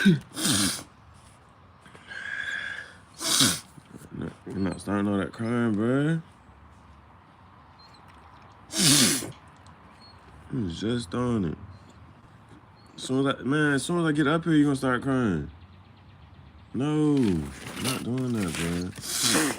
You're not starting all that crying, bruh. I was just on it. As soon as I get up here, you're gonna start crying. No, not doing that, bruh.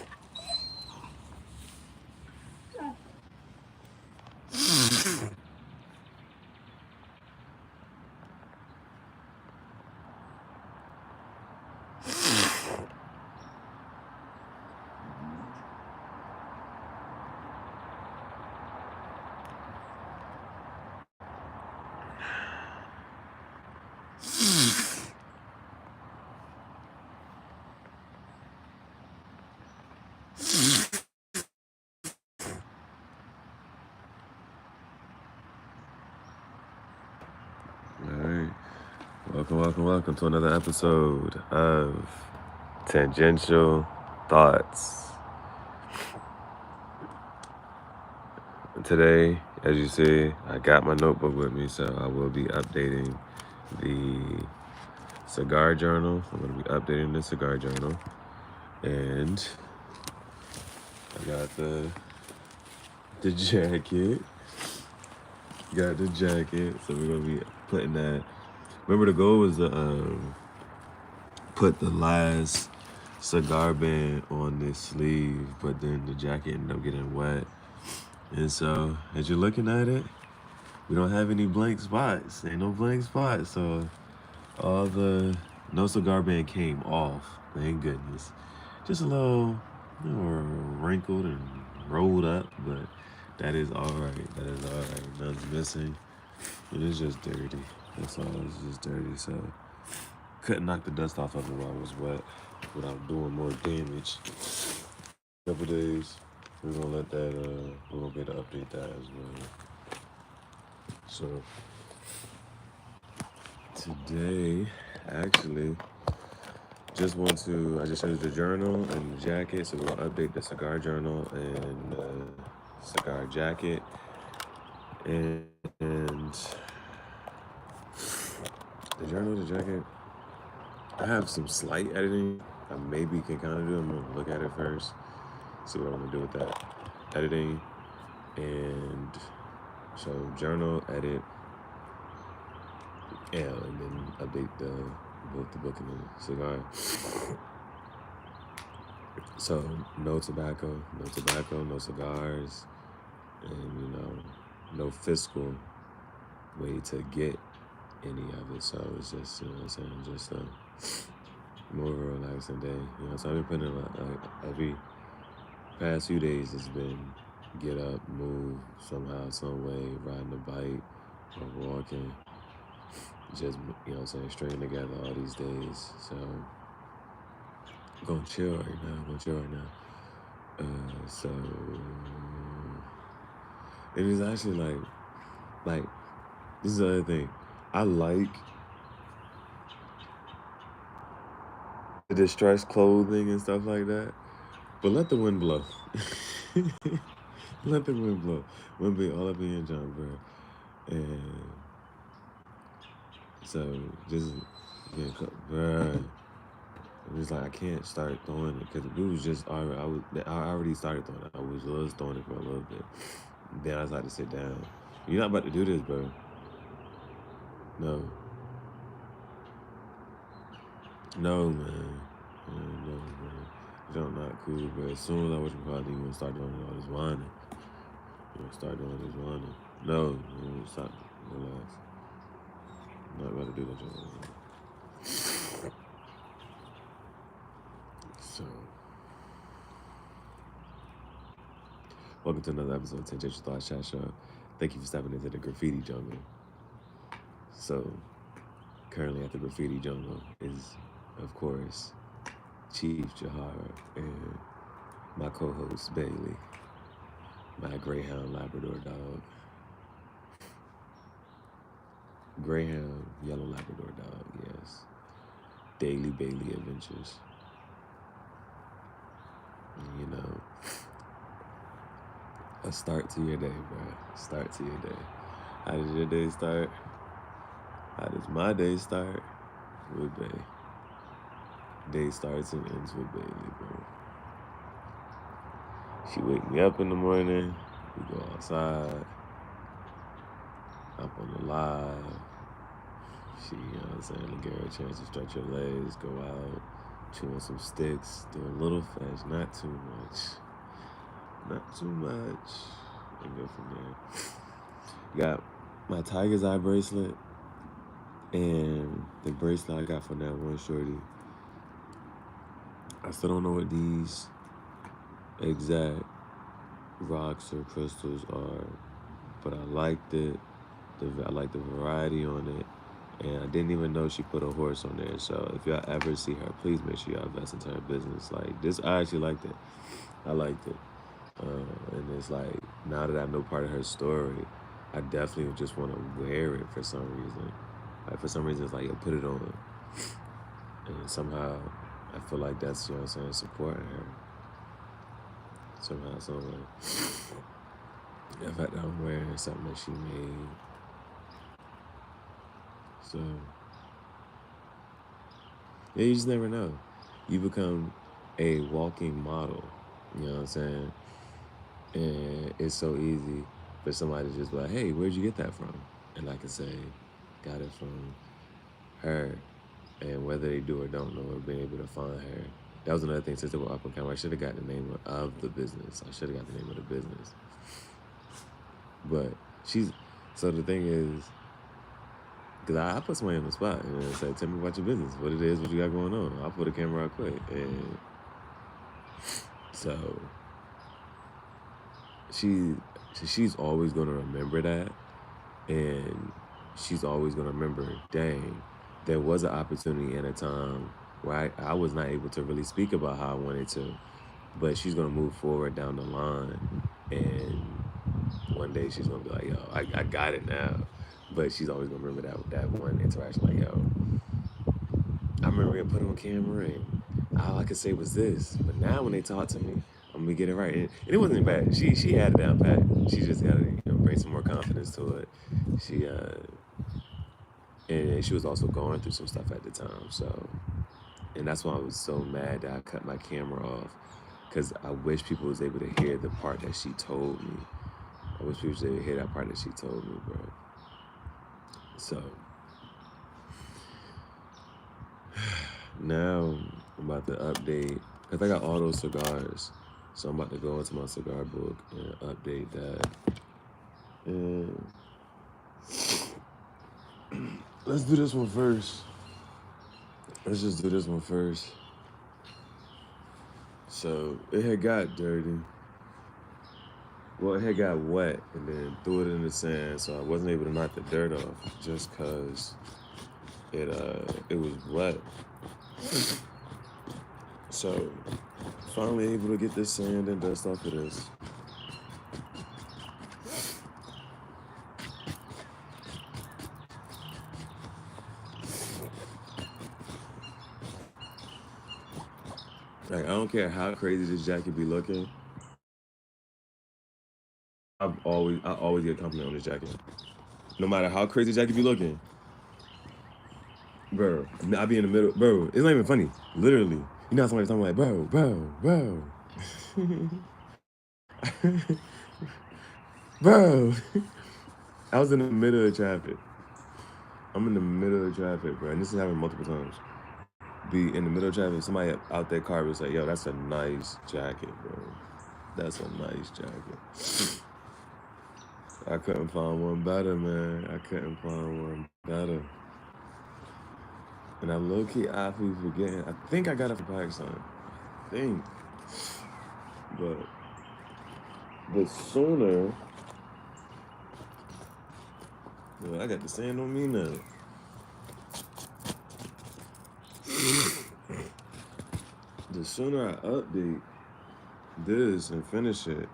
Alright. Welcome to another episode of Tangential Thoughts. Today, as you see, I got my notebook with me, so I will be updating the cigar journal. I'm going to be updating the cigar journal. And I got the jacket. Got the jacket, so we're going to be putting that. Remember, the goal was to put the last cigar band on this sleeve, but then the jacket ended up getting wet. And so, as you're looking at it, we don't have any blank spots. Ain't no blank spots. So, no cigar band came off. Thank goodness. Just a little, wrinkled and rolled up, but that is all right. That is all right. Nothing's missing. It is just dirty. That's all. It's just dirty. So, couldn't knock the dust off of it while it was wet without doing more damage. A couple days, we're gonna let that. We're gonna be able to update that as well. So today, actually, I just changed the journal and the jacket, so we're gonna update the cigar journal and cigar jacket, and the journal, the jacket. I have some slight editing. I maybe can kind of do. I'm gonna look at it first, see what I'm gonna do with that editing, and so journal, edit, and then update both the book and the cigar. So no tobacco, no cigars, and no fiscal way to get any of it. So it's just, just a more of a relaxing day. So I've been putting every past few days it's been get up, move somehow, some way, riding a bike or walking. Just, stringing together all these days. So gonna chill right now. So it is actually like this is the other thing. I like the distressed clothing and stuff like that, but let the wind blow. Let the wind blow. Wind be all up in your jump, bro. And so just bruh. It's like I can't start throwing it because we was just I already started throwing it. I was throwing it for a little bit. Then I decided to sit down. You're not about to do this, bro. No, man. No, man. You're not cool, but as soon as I was probably you gonna start doing all this whining. You gonna start doing this whining. No, you gonna stop. Relax. I'm not about to do that. So, welcome to another episode of Tangential Thoughts Chat Show. Thank you for stepping into the graffiti jungle. So, currently at the graffiti jungle is, of course, Chief Jahara and my co-host Bailey, my Greyhound Labrador dog. Greyhound Yellow Labrador dog, yes. Daily Bailey adventures. A start to your day, bro. Start to your day. How does your day start? How does my day start? with Bay. Day starts and ends with Bailey, bro. She wake me up in the morning. We go outside. Up on the live. She, you know what I'm saying, give her a chance to stretch her legs, go out, chewing some sticks, do a little fetch, not too much. Not too much. And go from there. Got my Tiger's Eye bracelet and the bracelet I got from that one shorty. I still don't know what these exact rocks or crystals are, but I liked it. I like the variety on it. And I didn't even know she put a horse on there. So if y'all ever see her, please make sure y'all invest into her business. Like this, I actually liked it. I liked it. And it's like, now that I know part of her story, I definitely just want to wear it for some reason. Like for some reason, it's like, yo, put it on. And somehow, I feel like that's, you know what I'm saying, supporting her. Somehow, some way. The fact that I'm wearing something that she made. So, yeah, you just never know. You become a walking model, you know what I'm saying? And it's so easy for somebody to just be like, hey, where'd you get that from? And I can say, got it from her. And whether they do or don't know, or being able to find her. That was another thing since they were up on camera. I should have got the name of the business. I should have got the name of the business. But so the thing is, because I put somebody on the spot and I said, tell me about your business, what it is, what you got going on. I'll put a camera out quick. And so she's always going to remember that. And she's always going to remember, dang, there was an opportunity and a time where I was not able to really speak about how I wanted to. But she's going to move forward down the line. And one day she's going to be like, yo, I got it now. But she's always going to remember that one interaction, like, yo, I remember getting put on camera and all I could say was this. But now when they talk to me, I'm gonna get it right. And it wasn't bad. She had it down pat. She just gotta, bring some more confidence to it. She and she was also going through some stuff at the time. So, and that's why I was so mad that I cut my camera off, because I wish people was able to hear the part that she told me. I wish people was able to hear that part that she told me, bro. So now I'm about to update, because I got all those cigars. So I'm about to go into my cigar book and update that. And let's do this one first. Let's just do this one first. So it had got dirty. Well, it had got wet and then threw it in the sand, so I wasn't able to knock the dirt off just because it was wet. So finally able to get this sand and dust off of this. Like, I don't care how crazy this jacket be looking. I always get a compliment on this jacket. No matter how crazy the jacket be looking. Bro, I be in the middle. Bro, it's not even funny. Literally. You know how somebody's talking like, bro. Bro. I was in the middle of traffic. I'm in the middle of traffic, bro. And this is happening multiple times. Be in the middle of traffic, somebody out their car was like, yo, that's a nice jacket, bro. That's a nice jacket. I couldn't find one better, man. I couldn't find one better. And I low-key, I be forgetting. I think I got it from Pakistan. I think. But sooner, I got the sand on me now. The sooner I update this and finish it,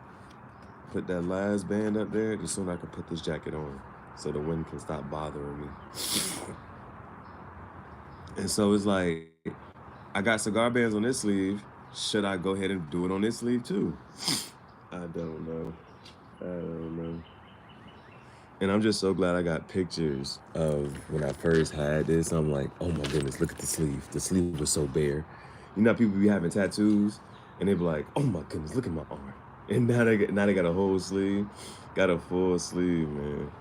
put that last band up there, the sooner I can put this jacket on so the wind can stop bothering me. And so it's like, I got cigar bands on this sleeve. Should I go ahead and do it on this sleeve too? I don't know. And I'm just so glad I got pictures of when I first had this. I'm like, oh my goodness, look at the sleeve. The sleeve was so bare. You know, people be having tattoos, and they be like, oh my goodness, look at my arm. And now they got a whole sleeve, got a full sleeve, man.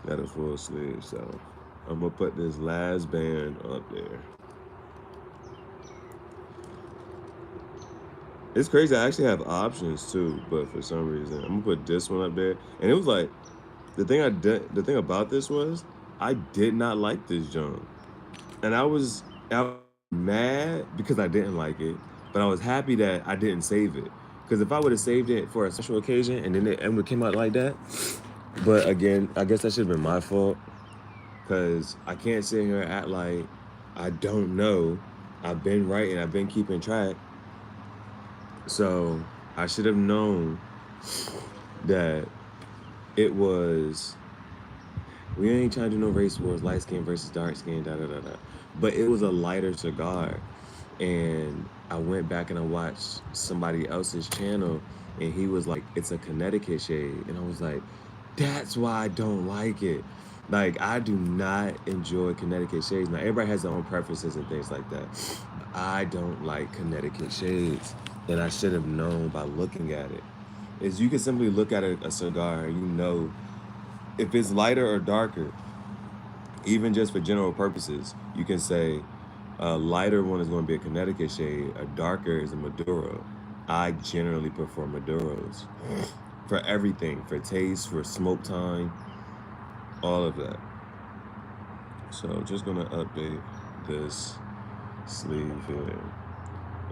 Got a full sleeve. So I'm gonna put this last band up there. It's crazy. I actually have options too, but for some reason, I'm gonna put this one up there. And it was like the thing about this was I did not like this junk, and I was mad because I didn't like it, but I was happy that I didn't save it. Because if I would have saved it for a special occasion and then it would came out like that, but again, I guess that should have been my fault. Because I can't sit here and act like I don't know. I've been writing. I've been keeping track. So I should have known that it was. We ain't trying to do no race wars, light skin versus dark skin, da da da da. But it was a lighter cigar, and I went back and I watched somebody else's channel, and he was like, "It's a Connecticut shade," and I was like, "That's why I don't like it." Like I do not enjoy Connecticut shades. Now everybody has their own preferences and things like that. I don't like Connecticut shades, and I should have known by looking at it. Is you can simply look at a cigar and you know if it's lighter or darker, even just for general purposes, you can say a lighter one is going to be a Connecticut shade, a darker is a Maduro. I generally prefer Maduros for everything, for taste, for smoke time, all of that. So just gonna update this sleeve here.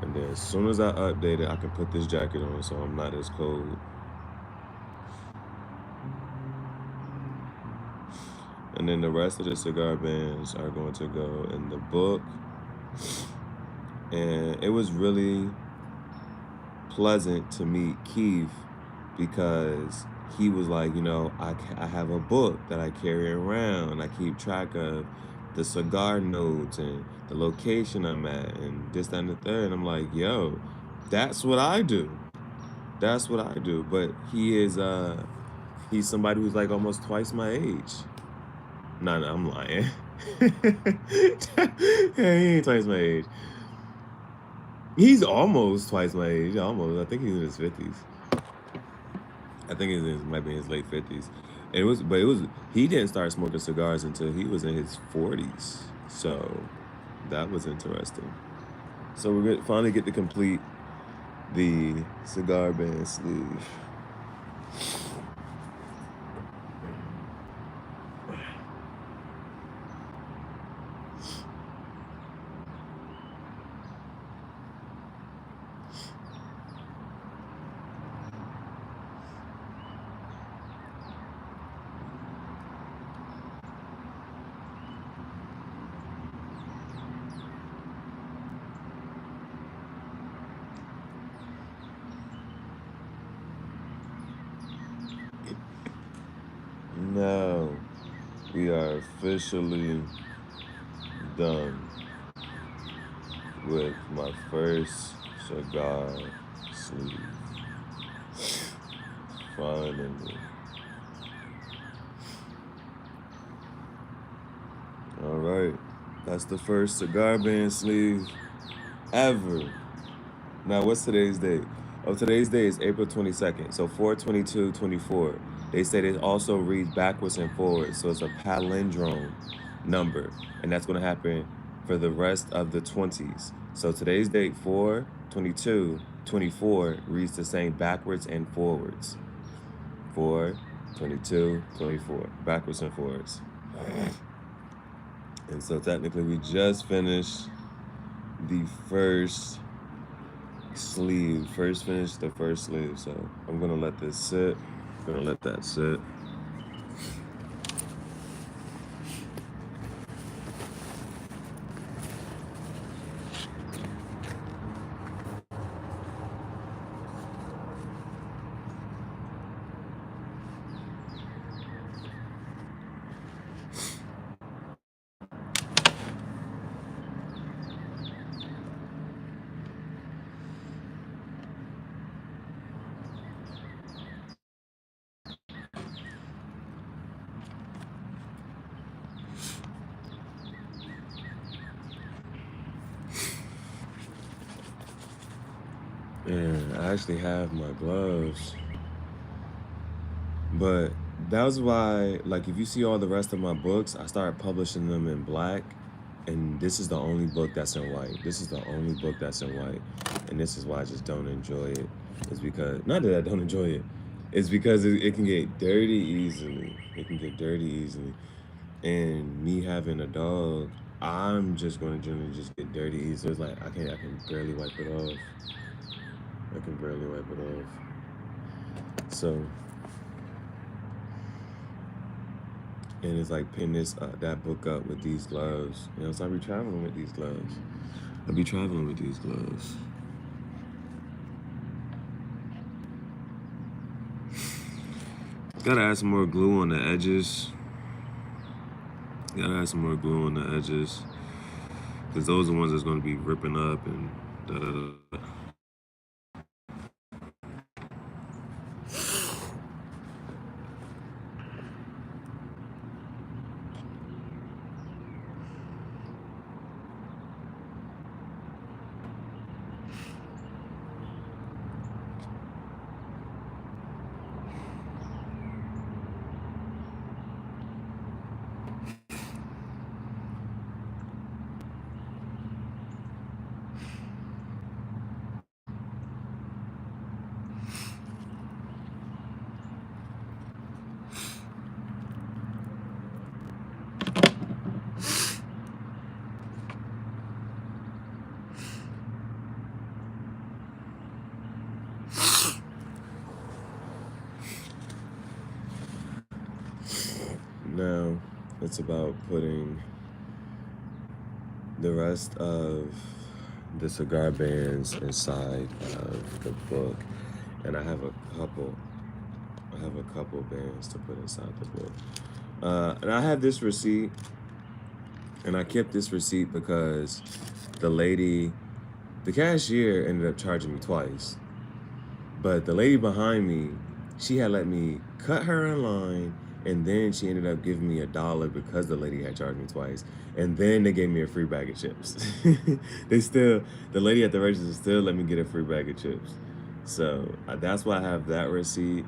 And then as soon as I update it, I can put this jacket on so I'm not as cold. And then the rest of the cigar bands are going to go in the book. And it was really pleasant to meet Keith because he was like, I have a book that I carry around. I keep track of the cigar notes and the location I'm at and this, that, and the third. And I'm like, yo, that's what I do. That's what I do. But he's somebody who's like almost twice my age. No, I'm lying. He ain't twice my age. He's almost twice my age. Almost. I think he's in his 50s. I think might be in his late 50s. But he didn't start smoking cigars until he was in his 40s. So that was interesting. So we're gonna finally get to complete the cigar band sleeve. Now we are officially done with my first cigar sleeve. Finally. All right. That's the first cigar band sleeve ever. Now, what's today's date? Oh, today's date is April 22nd. So 4/22/24. They said it also reads backwards and forwards. So it's a palindrome number. And that's going to happen for the rest of the 20s. So today's date, 4/22/24, reads the same backwards and forwards. 4/22/24, backwards and forwards. And so technically we just finished the first sleeve. Finished the first sleeve. So I'm gonna let this sit. I'm gonna let that sit. And I actually have my gloves. But that was why, like, if you see all the rest of my books, I started publishing them in black. And this is the only book that's in white. This is the only book that's in white. And this is why I just don't enjoy it. It's because, not that I don't enjoy it, it's because it can get dirty easily. It can get dirty easily. And me having a dog, I'm just going to generally just get dirty easily. It's like I can barely wipe it off. I can barely wipe it off. So, and it's like pin that book up with these gloves. You know, so I be traveling with these gloves. I be traveling with these gloves. Gotta add some more glue on the edges. Gotta add some more glue on the edges. Because those are the ones that's gonna be ripping up and da da da. Now, it's about putting the rest of the cigar bands inside of the book. And I have a couple bands to put inside the book. And I have this receipt, and I kept this receipt because the cashier ended up charging me twice. But the lady behind me, she had let me cut her in line, and then she ended up giving me $1 because the lady had charged me twice. And then they gave me a free bag of chips. The lady at the register still let me get a free bag of chips. So that's why I have that receipt.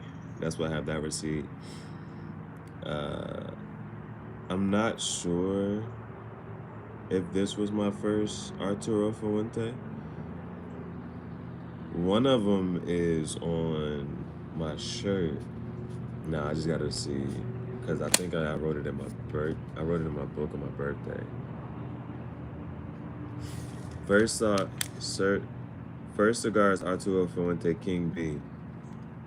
I'm not sure if this was my first Arturo Fuente. One of them is on my shirt. Nah, I just gotta see, because I think I wrote it in my book on my birthday. First cigar is Arturo Fuente King B,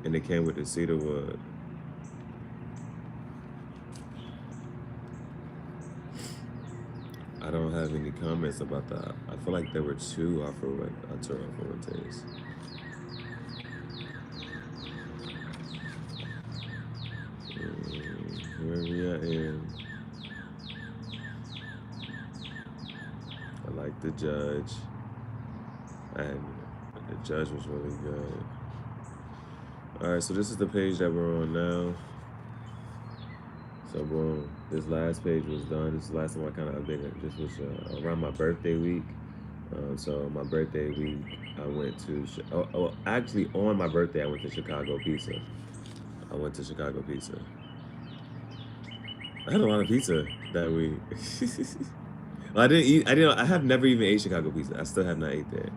and it came with the cedar wood. I don't have any comments about that. I feel like there were 2 Arturo Fuentes. Where we at in? I like the judge, and the judge was really good. All right, so this is the page that we're on now. So boom, this last page was done. This is the last time I kind of updated. This was around my birthday week. So my birthday week, I went to, actually on my birthday, I went to Chicago Pizza. I had a lot of pizza that week. I have never even ate Chicago pizza. I still have not ate there.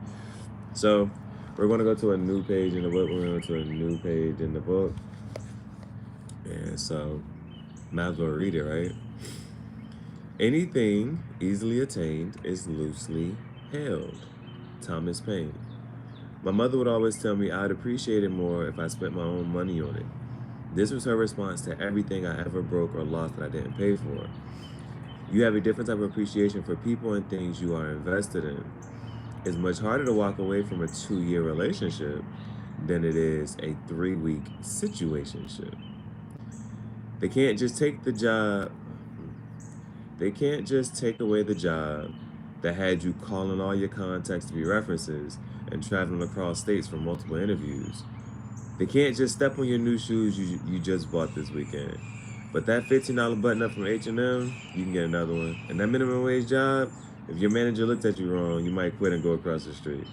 So we're gonna go to a new page in the book. And so might as well read it, right? Anything easily attained is loosely held. Thomas Paine. My mother would always tell me I'd appreciate it more if I spent my own money on it. This was her response to everything I ever broke or lost that I didn't pay for. You have a different type of appreciation for people and things you are invested in. It's much harder to walk away from a 2-year relationship than it is a 3-week situationship. They can't just take away the job that had you calling all your contacts to be references and traveling across states for multiple interviews. They can't just step on your new shoes you just bought this weekend. But that $15 button-up from H&M, you can get another one. And that minimum wage job, if your manager looked at you wrong, you might quit and go across the street.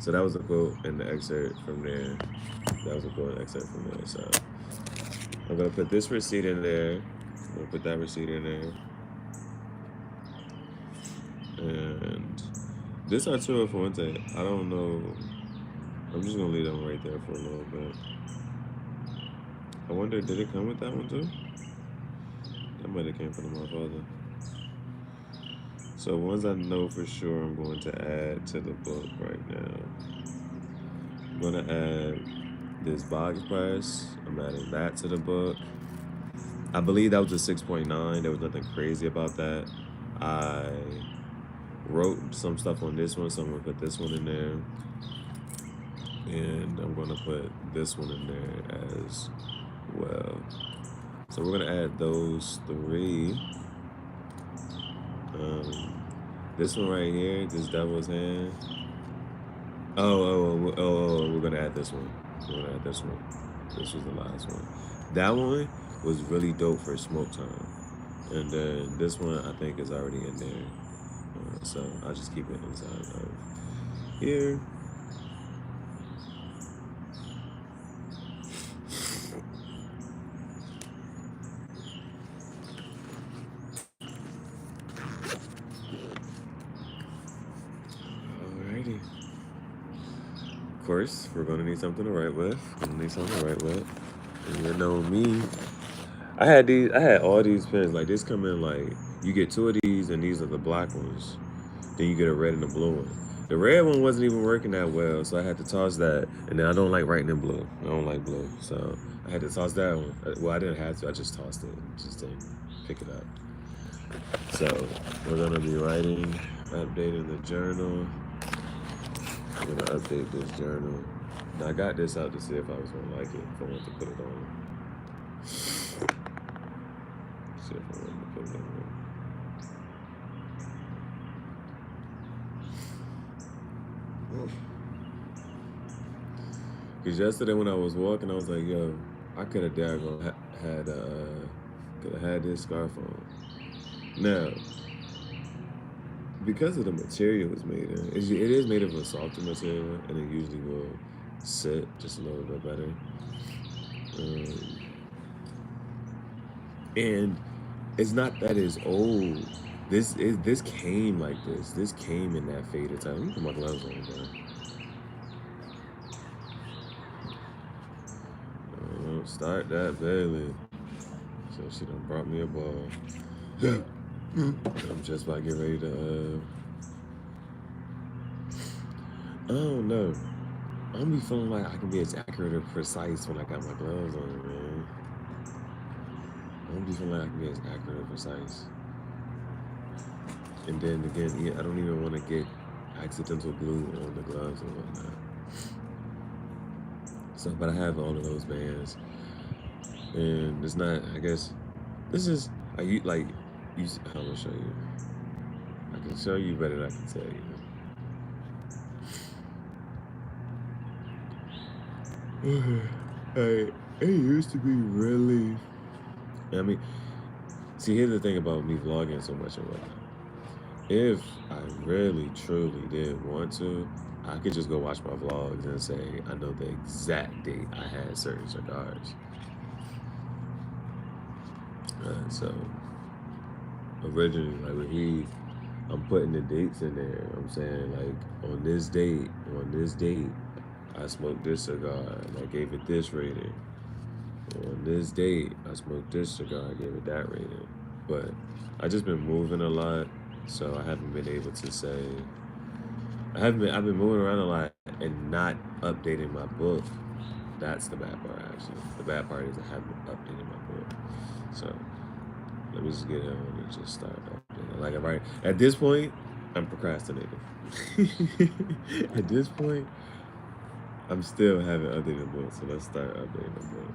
So that was a quote and the excerpt from there. That was a quote and excerpt from there. So I'm gonna put this receipt in there. I'm gonna put that receipt in there. And this Arturo Fuente, I don't know. I'm just gonna leave that one right there for a little bit. I wonder, did it come with that one too? That might have came from my father. So ones I know for sure I'm going to add to the book right now. I'm gonna add this box press. I'm adding that to the book. I believe that was a 6.9. There was nothing crazy about that. I wrote some stuff on this one, so I'm gonna put this one in there. And I'm gonna put this one in there as well. So we're gonna add those three. This one right here, this devil's hand. We're gonna add this one. We're gonna add this one. This was the last one. That one was really dope for smoke time. And then this one I think is already in there. So I'll just keep it inside of here. Alrighty. Of course, we're gonna need something to write with. And you know me. I had all these pens. Like this come in like you get two of these and these are the black ones. Then you get a red and a blue one. The red one wasn't even working that well, so I had to toss that. And then I don't like writing in blue. I don't like blue. So I had to toss that one. Well, I didn't have to. I just tossed it. Just didn't pick it up. So we're going to be writing, updating the journal. I'm going to update this journal. Now, I got this out to see if I was going to like it, if I wanted to put it on. See if I wanted to put it on. Because yesterday when I was walking, I was like, yo, I could have had this scarf on. Now, because of the material it's made in, it is made of a softer material, and it usually will sit just a little bit better. And it's not that it's old. This came like this. This came in that faded time. Let me put my gloves on, bro. Start that Bailey. So she done brought me a ball. I'm just about to get ready to I don't know. I don't be feeling like I can be as accurate or precise when I got my gloves on, man. I don't be feeling like I can be as accurate or precise. And then again, I don't even want to get accidental glue on the gloves and whatnot. So, but I have all of those bands. And it's not, I guess, this is, I'm gonna show you. I can show you better than I can tell you. It used to be really, I mean, see, here's the thing about me vlogging so much and whatnot. If I really, truly did want to, I could just go watch my vlogs and say, I know the exact date I had certain cigars. So, originally, like with Heath, I'm putting the dates in there. I'm saying, like, on this date, I smoked this cigar and I gave it this rating. On this date, I smoked this cigar, I gave it that rating. But I just been moving a lot, so I haven't been able to say. I've been moving around a lot and not updating my book. That's the bad part, actually. The bad part is I haven't updated my book. So let me just get on and just start updating. Like right at this point, I'm procrastinating. At this point, I'm still haven't updated the book, so let's start updating the book.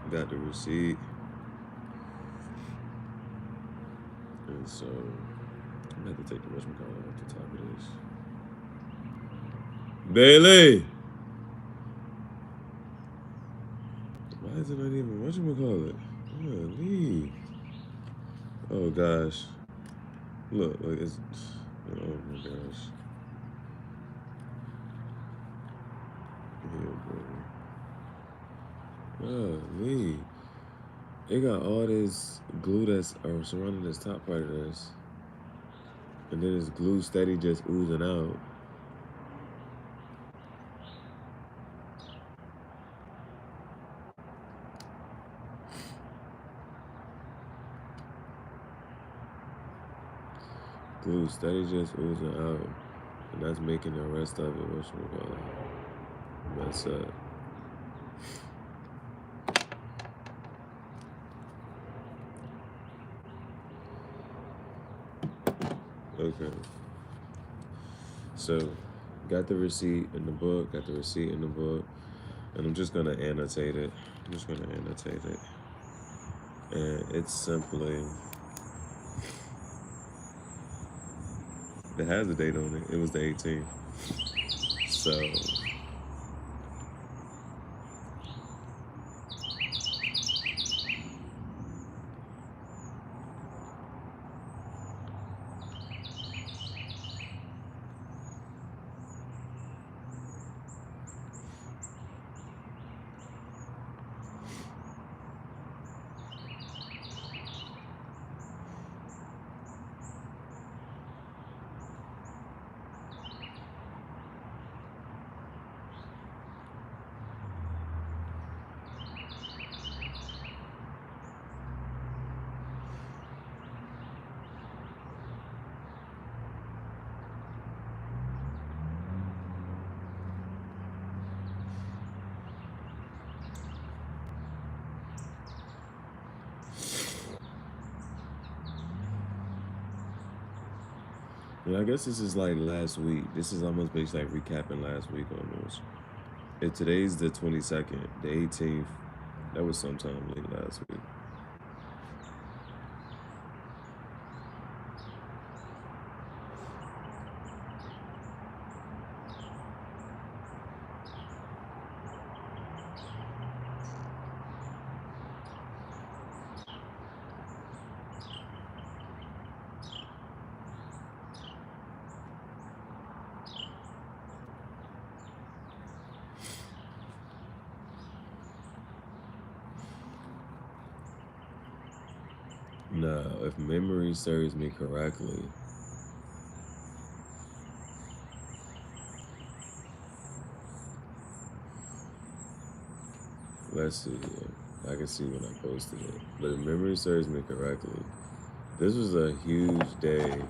Got the receipt. And so I'm gonna have to take the whatchamacallit off the top of this. Bailey! Why is it not even, whatchamacallit? Leave. Oh gosh. Look, it's, oh my gosh. Leave. It got all this glue that's surrounding this top part of this. And then this glue steady just oozing out. Glue steady just oozing out. And that's making the rest of it, mess up. Okay. So, got the receipt in the book, and I'm just gonna annotate it. And it's simply, it has a date on it. It was the 18th. So, I guess this is like last week. This is almost basically like recapping last week almost. And today's the 22nd, the 18th. That was sometime late last week. Now, if memory serves me correctly, let's see here. I can see when I posted it. But if memory serves me correctly, this was a huge day.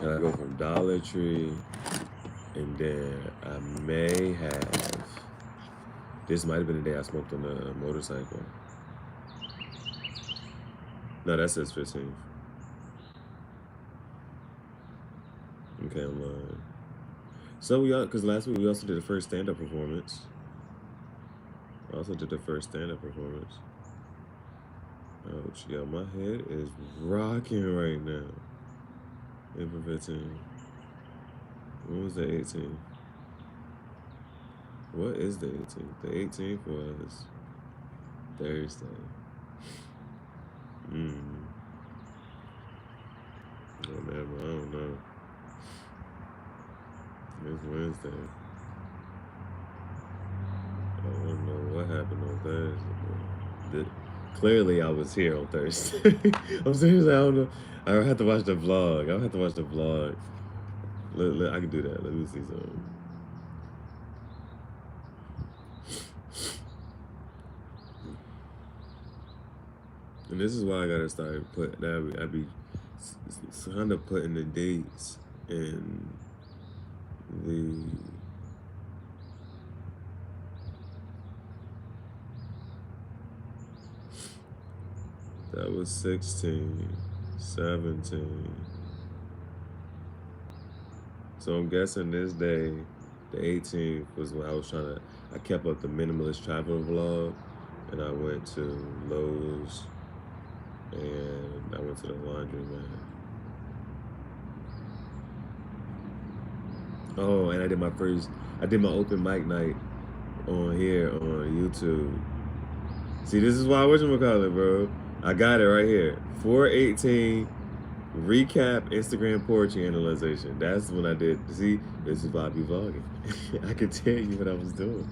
And I go from Dollar Tree, and then I may have, this might have been the day I smoked on the motorcycle. No, that says 15th. Okay, I'm lying. So because last week we also did the first stand-up performance. Ouch, yo, my head is rocking right now. April 15th. When was the 18th? What is the 18th? The 18th was Thursday. Oh man, I don't know. It's Wednesday. I don't know what happened on Thursday. Clearly, I was here on Thursday. I'm serious. I don't know. I have to watch the vlog. I can do that. Let me see something. And this is why I gotta start putting that. I be kind of putting the dates in the. That was 16, 17. So I'm guessing this day, the 18th, was when I kept up the minimalist travel vlog, and I went to Lowe's, and I went to the laundromat. Oh, and I did my open mic night on here on YouTube. See, this is why I whatchamacallit, bro. I got it right here. 418 recap Instagram poetry analyzation. That's when I did. See, this is why I be vlogging. I could tell you what I was doing,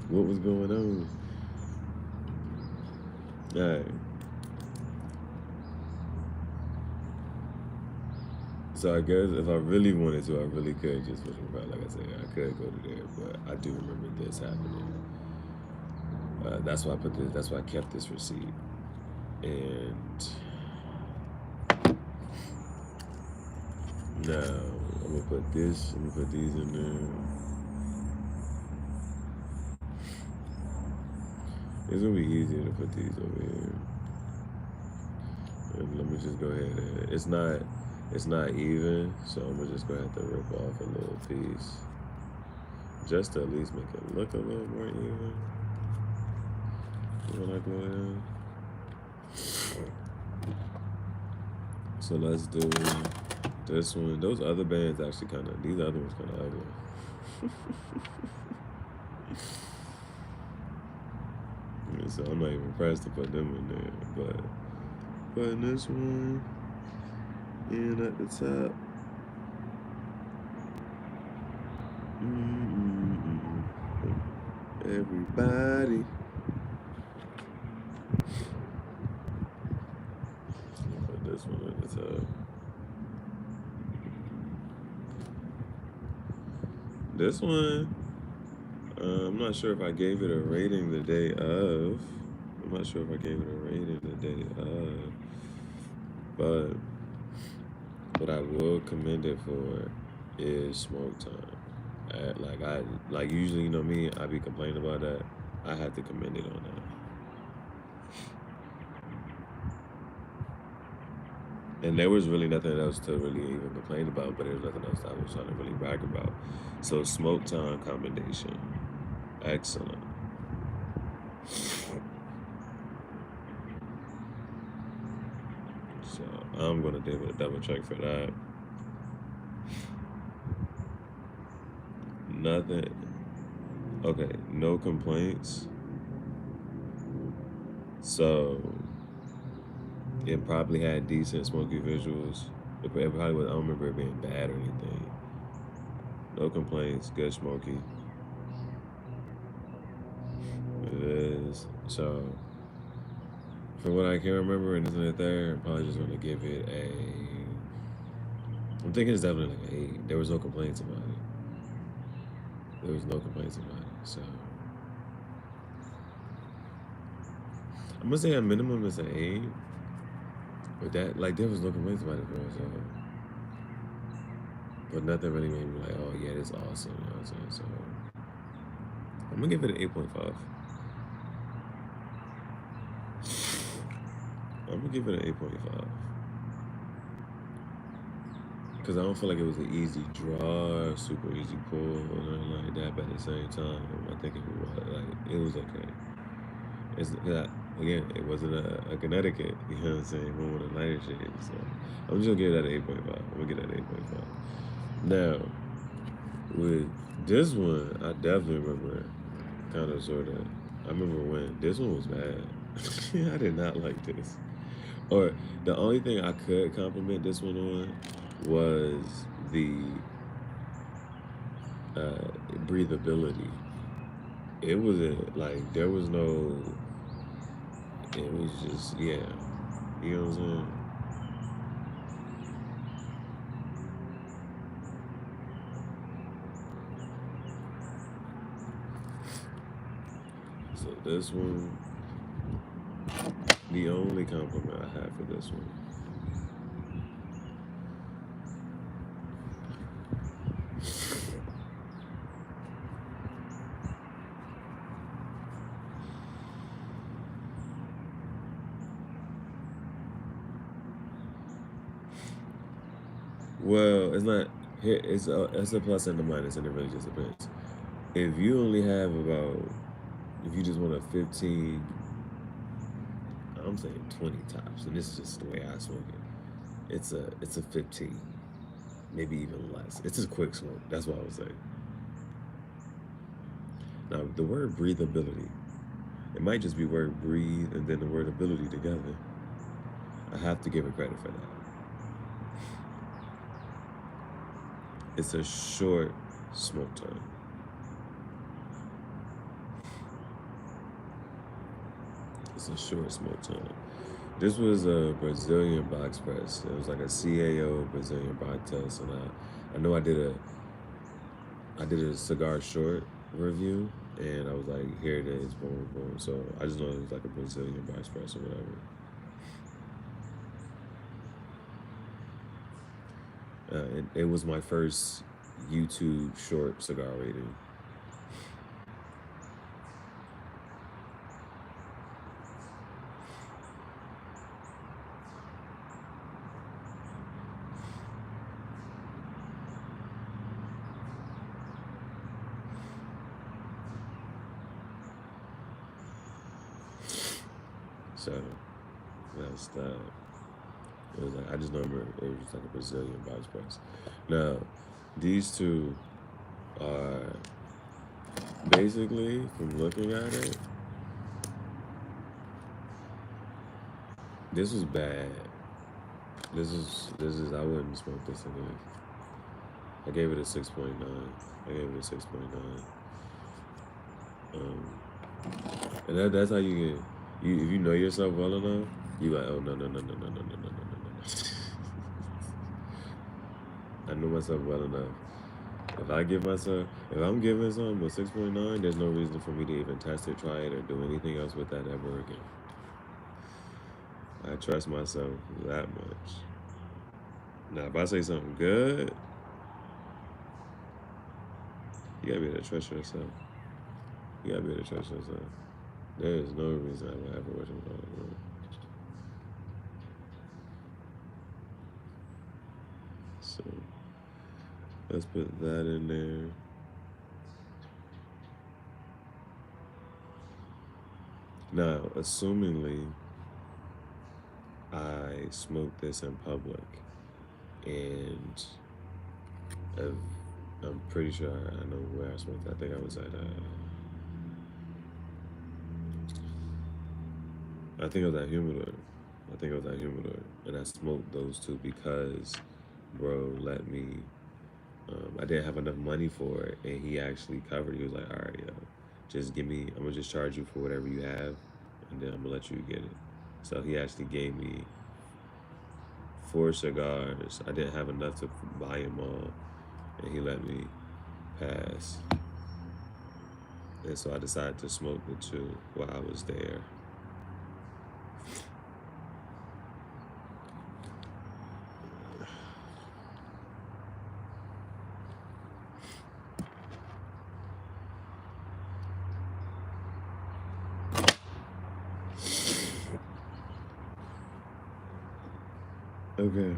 what was going on. All right. So I guess if I really wanted to, I really could just like I said, I could go to there, but I do remember this happening. That's why I put this. That's why I kept this receipt. And now I'm gonna put this. I'm gonna put these in there. It's gonna be easier to put these over here. And let me just go ahead and it's not even, so I'm gonna just go ahead and rip off a little piece. Just to at least make it look a little more even. When I go in. So let's do this one. Those other bands actually these other ones kinda ugly. So I'm not even pressed to put them in there, but putting this one in at the top. Everybody. Put this one at the top. This one, I'm not sure if I gave it a rating the day of. I'm not sure if I gave it a rating the day of. But what I will commend it for is smoke time. Like usually, you know me, I be complaining about that. I had to commend it on that. And there was really nothing else to really even complain about, but there was nothing else that I was trying to really brag about. So smoke time commendation. Excellent. So I'm gonna give it a double check for that. Nothing. Okay, no complaints. So it probably had decent smoky visuals. It probably was, I don't remember it being bad or anything. No complaints, good smoky. It is. So from what I can remember and isn't it there, I'm probably just gonna give it I'm thinking it's definitely like an 8. There was no complaints about it. There was no complaints about it. So I'm gonna say a minimum is an 8. But that, like, there was no complaints about it, bro. So, but nothing really made me like, oh yeah, this is awesome. You know what I'm saying? So I'm gonna give it an 8.5. I'm gonna give it an 8.5. Because I don't feel like it was an easy draw, super easy pull, or nothing like that. But at the same time, I think it was okay. It's again, it wasn't a Connecticut. You know what I'm saying? One with a lighter shade. So I'm just gonna give that an 8.5. I'm gonna give that an 8.5. Now, with this one, I definitely remember I remember when this one was bad. I did not like this. Or the only thing I could compliment this one on was the breathability. It was there was no, it was just, yeah. You know what I'm saying? So this one, the only compliment I have for this one. Well, it's not here. It's a plus and a minus, and it really just depends. If you only have if you just want a 15, I'm saying 20 tops, and this is just the way I smoke it. It's a 15. maybe even less. It's a quick smoke. That's what I would say. Now, the word breathability, it might just be word breathe and then the word ability together. I have to give it credit for that. It's a short smoke time. It's a short smoke time. This was a Brazilian box press. It was like a CAO Brazilian box test, and I know I did a cigar short review, and I was like, here it is, boom, boom. So I just know it was like a Brazilian box press or whatever. It was my first YouTube short cigar rating. So that's that. It was like I just remember it was just like a Brazilian box press. Now, these two are basically, from looking at it, this was bad. This is I wouldn't smoke this again. I gave it a 6.9. I gave it a 6.9. And that's how you get you if you know yourself well enough, you like, oh no no no no no no no no no no no. I know myself well enough. If I'm giving something a 6.9, there's no reason for me to even test it, try it, or do anything else with that ever again. I trust myself that much. Now, if I say something good, you gotta be able to trust yourself. You gotta be able to trust yourself. There is no reason I would ever wish him wrong. So let's put that in there. Now, assumingly, I smoked this in public, and I've, I'm pretty sure I know where I smoked. I think I was at. I think I was at Humidor. I think I was at Humidor, and I smoked those two because bro let me. I didn't have enough money for it, and he actually covered. He was like, "All right, yo, just give me. I'm gonna just charge you for whatever you have, and then I'm gonna let you get it." So he actually gave me 4 cigars. I didn't have enough to buy them all, and he let me pass. And so I decided to smoke the two while I was there. Okay.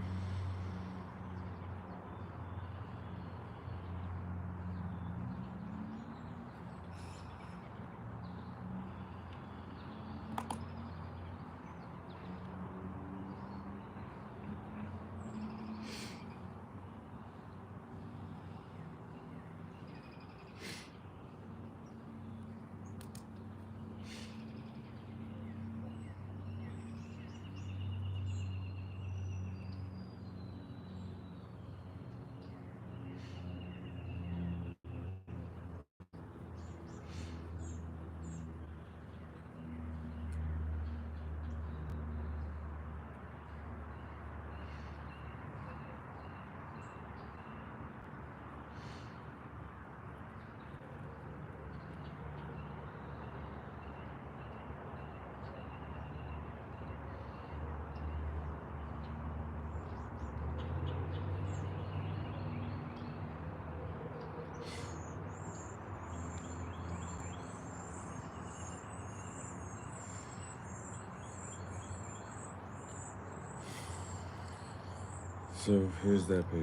So here's that page.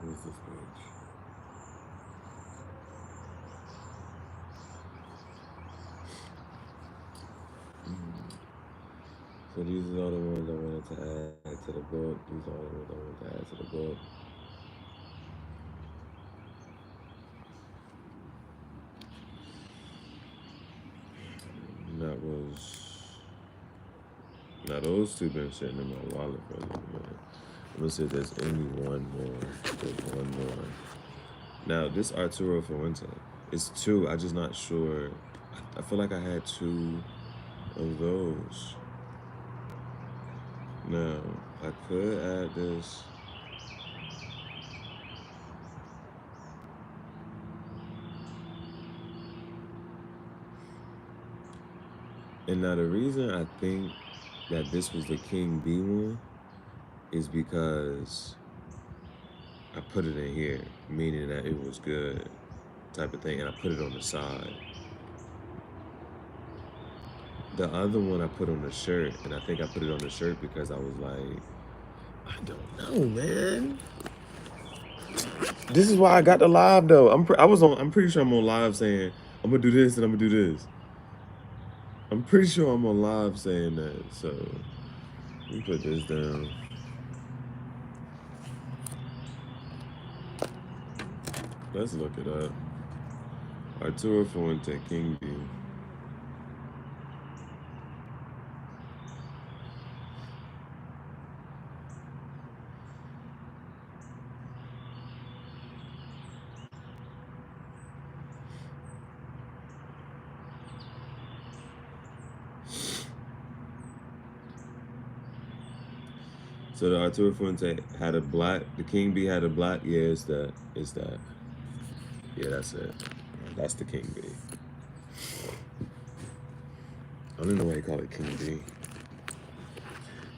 Here's this page. So these are all the ones I wanted to add to the book. These are all the ones I wanted to add to the book. And that was, now those two been sitting in my wallet for a little minute. Let me see if there's any one more. There's one more. Now this Arturo Fuente, it's two. I'm just not sure. I feel like I had two of those. Now I could add this. And now the reason I think that this was the King B one is because I put it in here, meaning that it was good type of thing, and I put it on the side. The other one I put on the shirt, and I think I put it on the shirt because I was like, I don't know, man. This is why I got the live though. I'm pretty sure I'm on live saying I'm gonna do this and I'm gonna do this. I'm pretty sure I'm on live saying that. So let me put this down. Let's look it up. Arturo Fuente, King B. So the Arturo Fuente had a black, the King B had a black, yeah, it's that. Yeah, that's it. That's the King B. I don't know why they call it King B.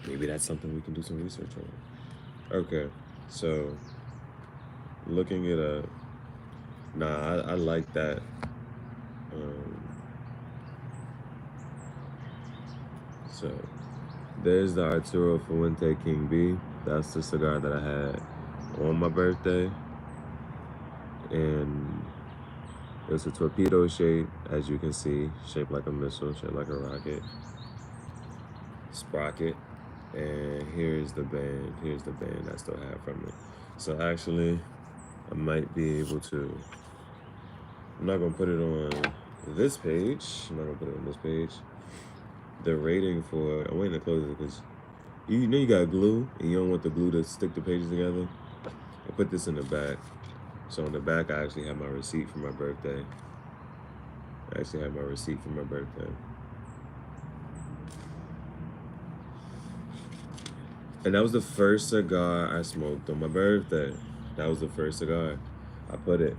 Maybe that's something we can do some research on. Okay, so looking it up. Nah, I like that. So there's the Arturo Fuente King B. That's the cigar that I had on my birthday. And it's a torpedo shape, as you can see, shaped like a missile, shaped like a rocket. Sprocket. And here's the band. Here's the band I still have from it. So actually, I might be able to, I'm not gonna put it on this page. I'm not gonna put it on this page. The rating for, I'm waiting to close it because you know you got glue and you don't want the glue to stick the pages together. I put this in the back. So on the back, I actually have my receipt for my birthday. And that was the first cigar I smoked on my birthday. That was the first cigar. I put it.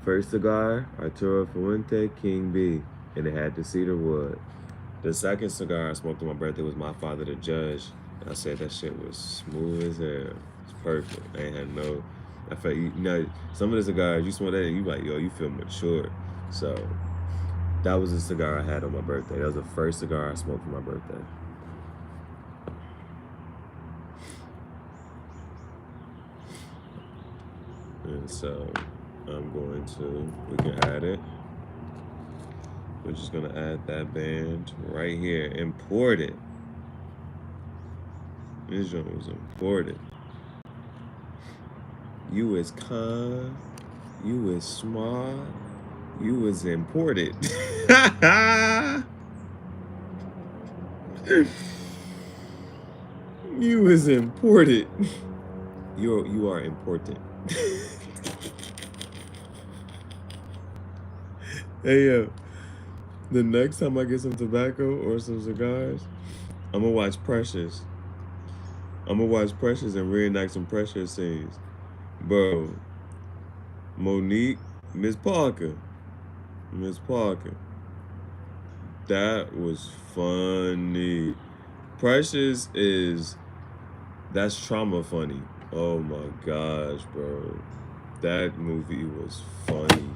First cigar, Arturo Fuente King B. And it had the cedar wood. The second cigar I smoked on my birthday was My Father the Judge. And I said that shit was smooth as hell. It's perfect. I ain't had no, I felt, you know, some of the cigars, you smoke that and you like, yo, you feel mature. So that was the cigar I had on my birthday. That was the first cigar I smoked for my birthday. And so I'm going to, we can add it. We're just gonna add that band right here. Imported. This joint was imported. You is kind. You is smart. You is imported. You is imported. You are important. Hey yo, the next time I get some tobacco or some cigars, I'm gonna watch Precious. I'm gonna watch Precious and reenact some Precious scenes. Bro, Monique, Miss Parker. That was funny. Precious is, that's trauma funny. Oh my gosh, bro. That movie was funny.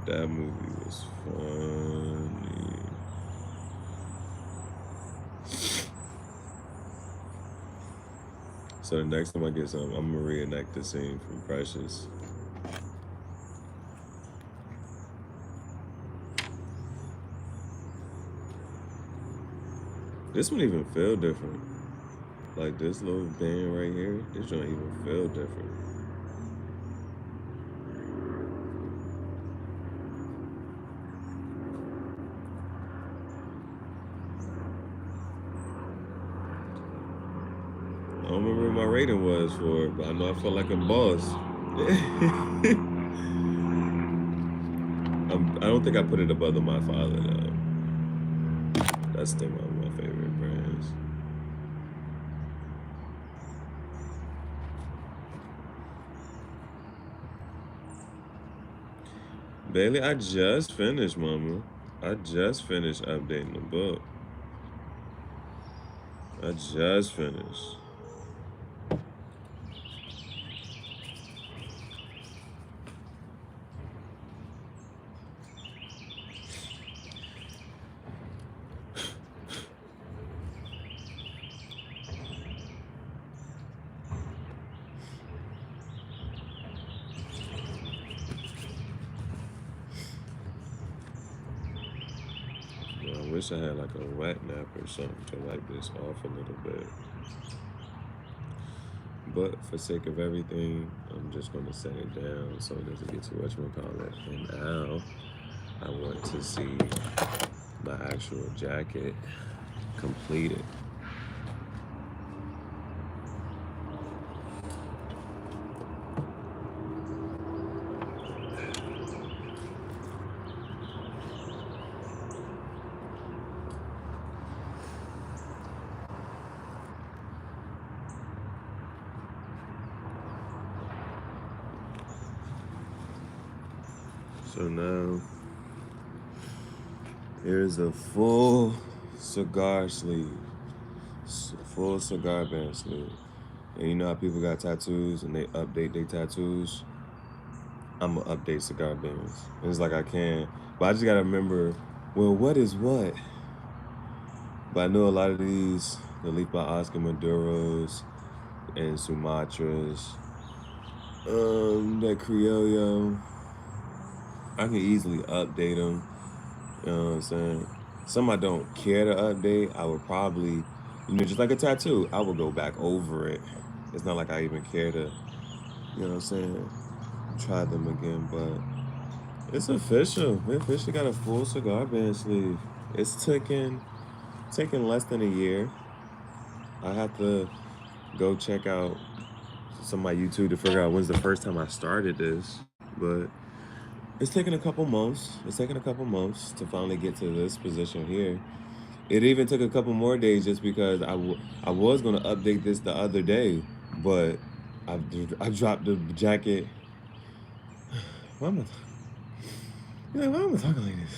That movie was funny. So the next time I get some, I'm gonna reenact the scene from Precious. This one even feel different. Like this little band right here, this don't even feel different. I don't remember what my rating was for it, but I know I felt like a boss. I don't think I put it above the My Father though. That's still one of my favorite brands. Bailey, I just finished, mama. I just finished updating the book. I just finished. I wish I had like a wet nap or something to wipe this off a little bit. But for sake of everything, I'm just gonna set it down so it doesn't get too much more color. And now I want to see my actual jacket completed. So now, here's a full cigar sleeve, full cigar band sleeve. And you know how people got tattoos and they update their tattoos? I'm gonna update cigar bands. And it's like I can, but I just gotta remember, well, what is what? But I know a lot of these, the Leaf by Oscar Maduros and Sumatras, that Criollo, I can easily update them. You know what I'm saying? Some I don't care to update. I would probably, just like a tattoo, I would go back over it. It's not like I even care to, you know what I'm saying, try them again. But it's official. We officially got a full cigar band sleeve. It's taking less than a year. I have to go check out some of my YouTube to figure out when's the first time I started this. But it's taken a couple months. It's taken a couple months to finally get to this position here. It even took a couple more days just because I was gonna update this the other day, but I I dropped the jacket. Why am I? Why am I talking like this?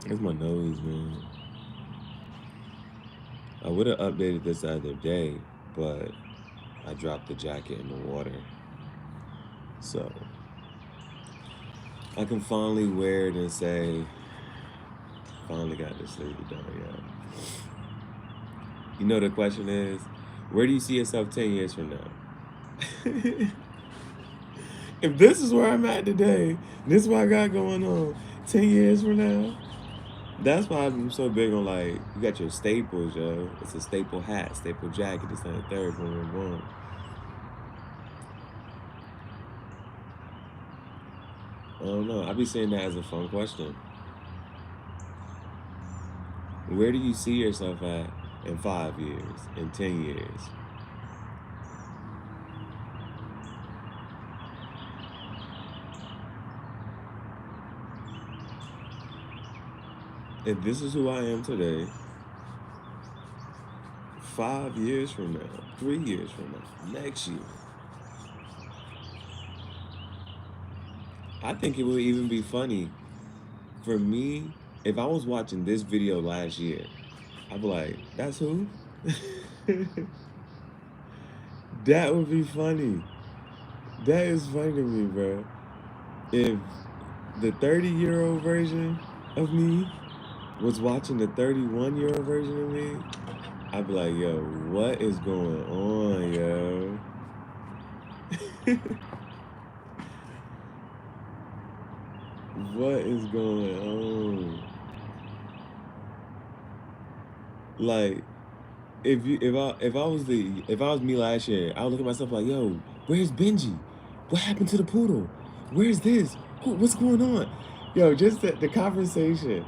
It's my nose, man. I would have updated this the other day, but I dropped the jacket in the water, so I can finally wear it and say, finally got this sleeve done, yeah. You know the question is, where do you see yourself 10 years from now? If this is where I'm at today, this is what I got going on 10 years from now, that's why I'm so big on like, you got your staples, yo. It's a staple hat, staple jacket, this and the third, boom, boom, boom. I don't know. I be saying that as a fun question. Where do you see yourself at in 5 years, in 10 years? If this is who I am today, 5 years from now, 3 years from now, next year, I think it would even be funny for me if I was watching this video last year. I'd be like, that's who? That would be funny. That is funny to me, bro. If the 30-year-old version of me was watching the 31-year-old version of me, I'd be like, yo, what is going on, yo? What is going on? Like, if I was me last year, I would look at myself like, yo, where's Benji? What happened to the poodle? Where's this? What's going on? Yo, just the conversation.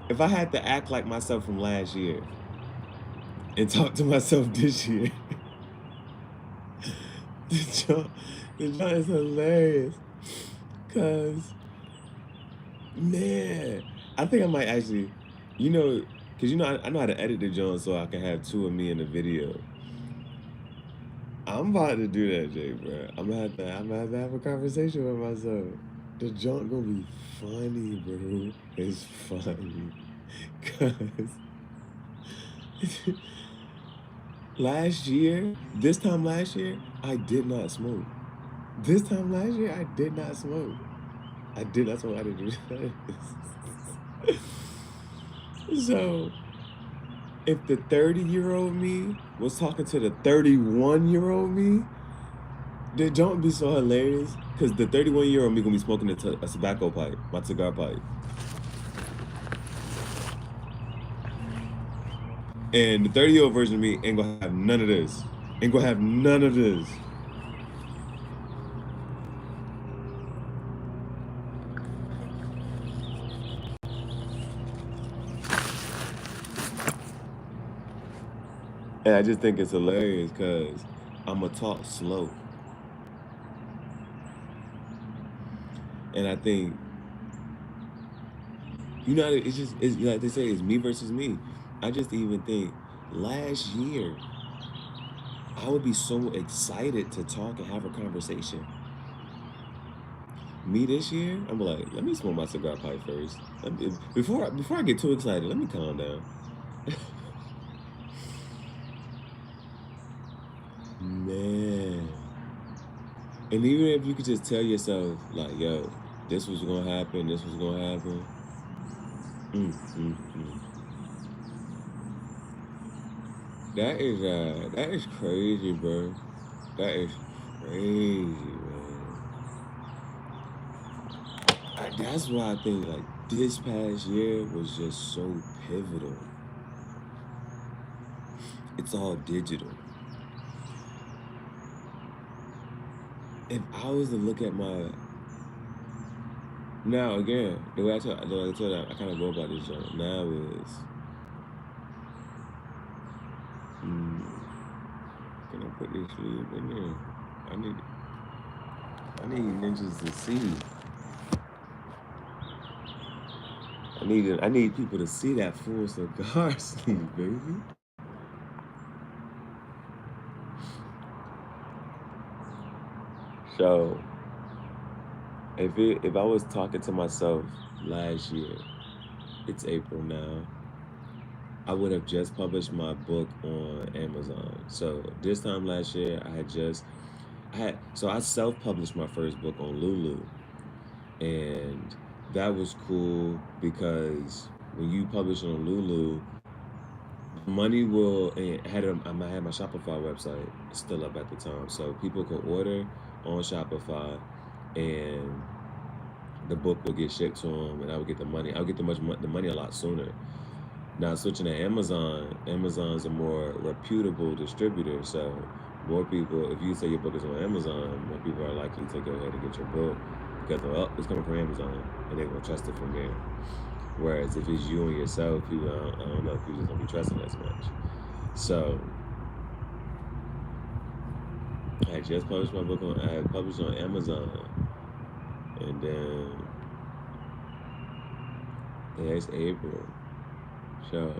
If I had to act like myself from last year and talk to myself this year, the joke, the joke is hilarious. Cause man, I think I might actually, you know, cause I know how to edit the joint so I can have two of me in the video. I'm about to do that, Jay, bro. I'm gonna have to have a conversation with myself. The junk gonna be funny, bro. It's funny. Cause this time last year, I did not smoke. This time last year, I did not smoke. I did not smoke. I didn't do that. So, if the 30-year-old me was talking to the 31-year-old me, the don't be so hilarious because the 31-year-old me gonna be smoking a tobacco pipe, my cigar pipe, and the 30-year-old version of me ain't gonna have none of this. Ain't gonna have none of this. And I just think it's hilarious because I'm gonna talk slow, and I think it's like they say it's me versus me. I just even think last year I would be so excited to talk and have a conversation. Me this year, I'm like, let me smoke my cigar pipe first. Before I get too excited, let me calm down. Man. And even if you could just tell yourself, like, yo, this was gonna happen, this was gonna happen. Mm. That is crazy, bro. That is crazy, man. That's why I think like this past year was just so pivotal. It's all digital. If I was to look at my now again, the way I tell you, I kind of go about this job now is, mm, can I put this sleeve in there? I need I need ninjas to see. I need people to see that full cigar sleeve, baby. So if I was talking to myself last year, it's April now. I would have just published my book on Amazon. So this time last year, I self-published my first book on Lulu, and that was cool because when you publish on Lulu, money will and I had my Shopify website still up at the time, so people could order on Shopify, and the book will get shipped to them, and I would get the money. I would get the money a lot sooner. Now switching to Amazon, Amazon's a more reputable distributor, so more people, if you say your book is on Amazon, more people are likely to go ahead and get your book because it's coming from Amazon, and they're gonna trust it from there. Whereas if it's you and yourself, people I don't know if people just don't be trusting as much. So I had just published my book I had published on Amazon, and then yeah, it's April. So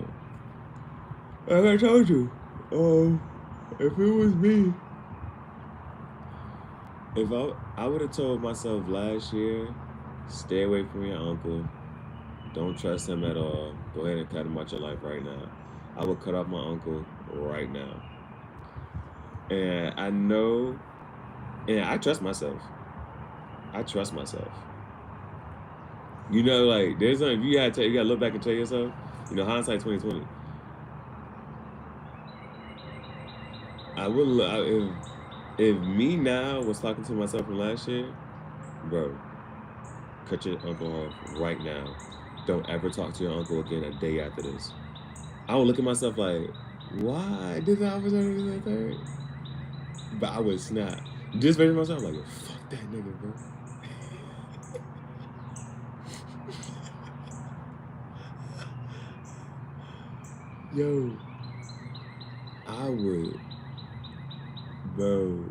like I told you, if it was me, if I would have told myself last year, stay away from your uncle, don't trust him at all. Go ahead and cut him out your life right now. I would cut off my uncle right now. And I know, and I trust myself. I trust myself. You know, like there's something you gotta look back and tell yourself. You know, hindsight 2020. I would if me now was talking to myself from last year, bro, cut your uncle off right now. Don't ever talk to your uncle again a day after this. I would look at myself like, why did the opportunity in the third? But I would snap. Just very myself like, yo, fuck that nigga, bro. Yo, I would, bro.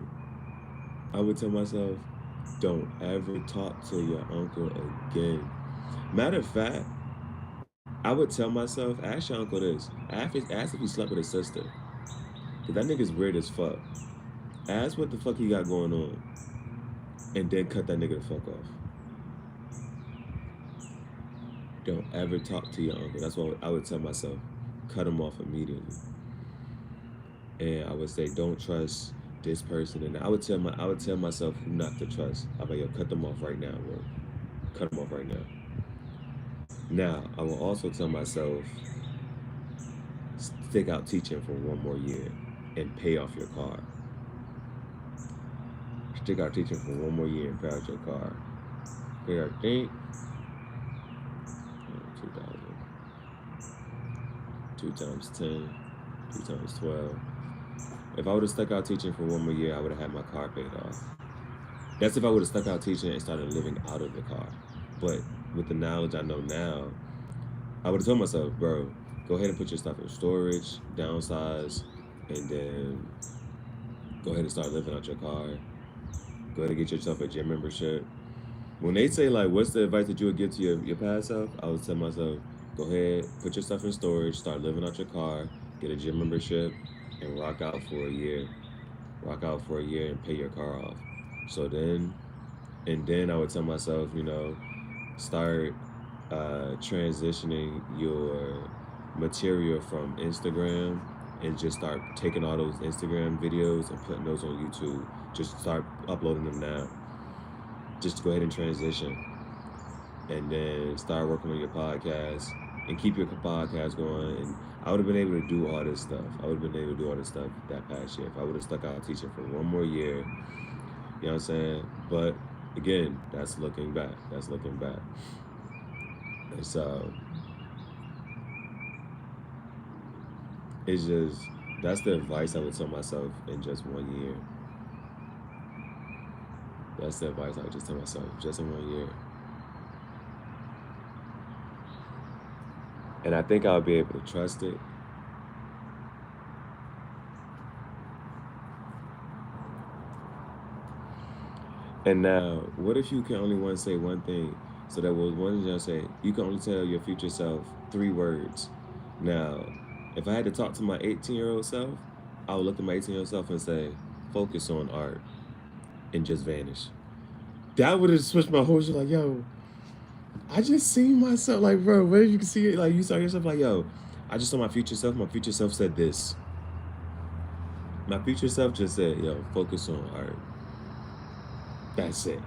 I would tell myself, don't ever talk to your uncle again. Matter of fact, I would tell myself, ask your uncle this. Ask if he slept with his sister. Cause that nigga's weird as fuck. Ask what the fuck he got going on. And then cut that nigga the fuck off. Don't ever talk to your uncle. That's what I would tell myself. Cut him off immediately. And I would say, don't trust this person. And I would tell myself who not to trust. I'm like, yo, cut them off right now, bro. Cut them off right now. Now, I will also tell myself, stick out teaching for one more year and pay off your car. Stick out teaching for one more year and pay off your car. Pay out, think, 2,000. 2 times 10, 2 times 12. If I would have stuck out teaching for one more year, I would have had my car paid off. That's if I would have stuck out teaching and started living out of the car. But with the knowledge I know now, I would have told myself, bro, go ahead and put your stuff in storage, downsize, and then go ahead and start living out your car. Go ahead and get yourself a gym membership. When they say, like, what's the advice that you would give to your past self, I would tell myself, go ahead, put your stuff in storage, start living out your car, get a gym membership, and rock out for a year. Rock out for a year and pay your car off. So then, and then I would tell myself, start transitioning your material from Instagram and just start taking all those Instagram videos and putting those on YouTube. Just start uploading them now. Just go ahead and transition. And then start working on your podcast and keep your podcast going. And I would have been able to do all this stuff. I would have been able to do all this stuff that past year if I would have stuck out teaching for one more year. You know what I'm saying? But again, that's looking back. That's looking back. And so it's just, that's the advice I would tell myself in just 1 year. That's the advice I would just tell myself just in 1 year. And I think I'll be able to trust it. And now, what if you can only say one thing? So that was one thing I say, you can only tell your future self 3 words. Now, if I had to talk to my 18-year-old self, I would look at my 18-year-old self and say, focus on art and just vanish. That would have switched my whole shit. Like, yo, I just seen myself. Like, bro, where you can see it? Like, you saw yourself like, yo, I just saw my future self. My future self said this. My future self just said, yo, focus on art. That's it.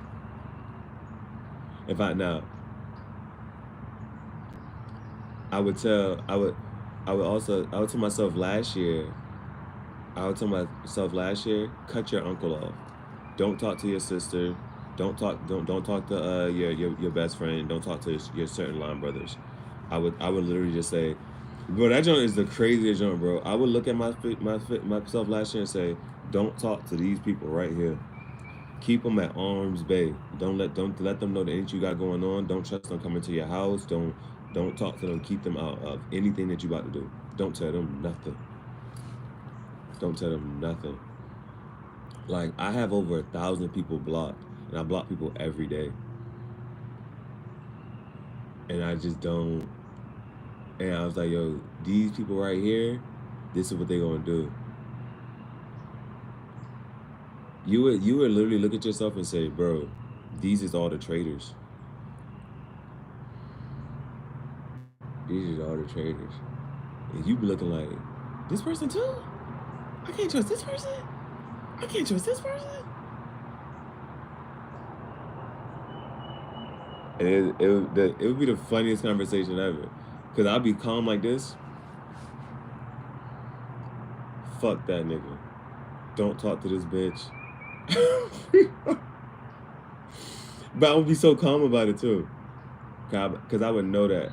If I now, I would tell myself last year. I would tell myself last year, cut your uncle off. Don't talk to your sister. Don't talk to your best friend. Don't talk to your certain line brothers. I would literally just say, bro, that joint is the craziest joint, bro. I would look at myself last year and say, don't talk to these people right here. Keep them at arm's bay. Don't let them know that anything you got going on. Don't trust them coming to your house. Don't talk to them. Keep them out of anything that you about to do. Don't tell them nothing. Don't tell them nothing. Like, I have over 1,000 people blocked, and I block people every day. And I just don't. And I was like, yo, these people right here, this is what they gonna do. You would literally look at yourself and say, bro, these is all the traitors. These are all the traitors. And you be looking like, this person too? I can't trust this person? I can't trust this person? And it would be the funniest conversation ever. Because I'll be calm like this. Fuck that nigga. Don't talk to this bitch. But I would be so calm about it too. Because I would know that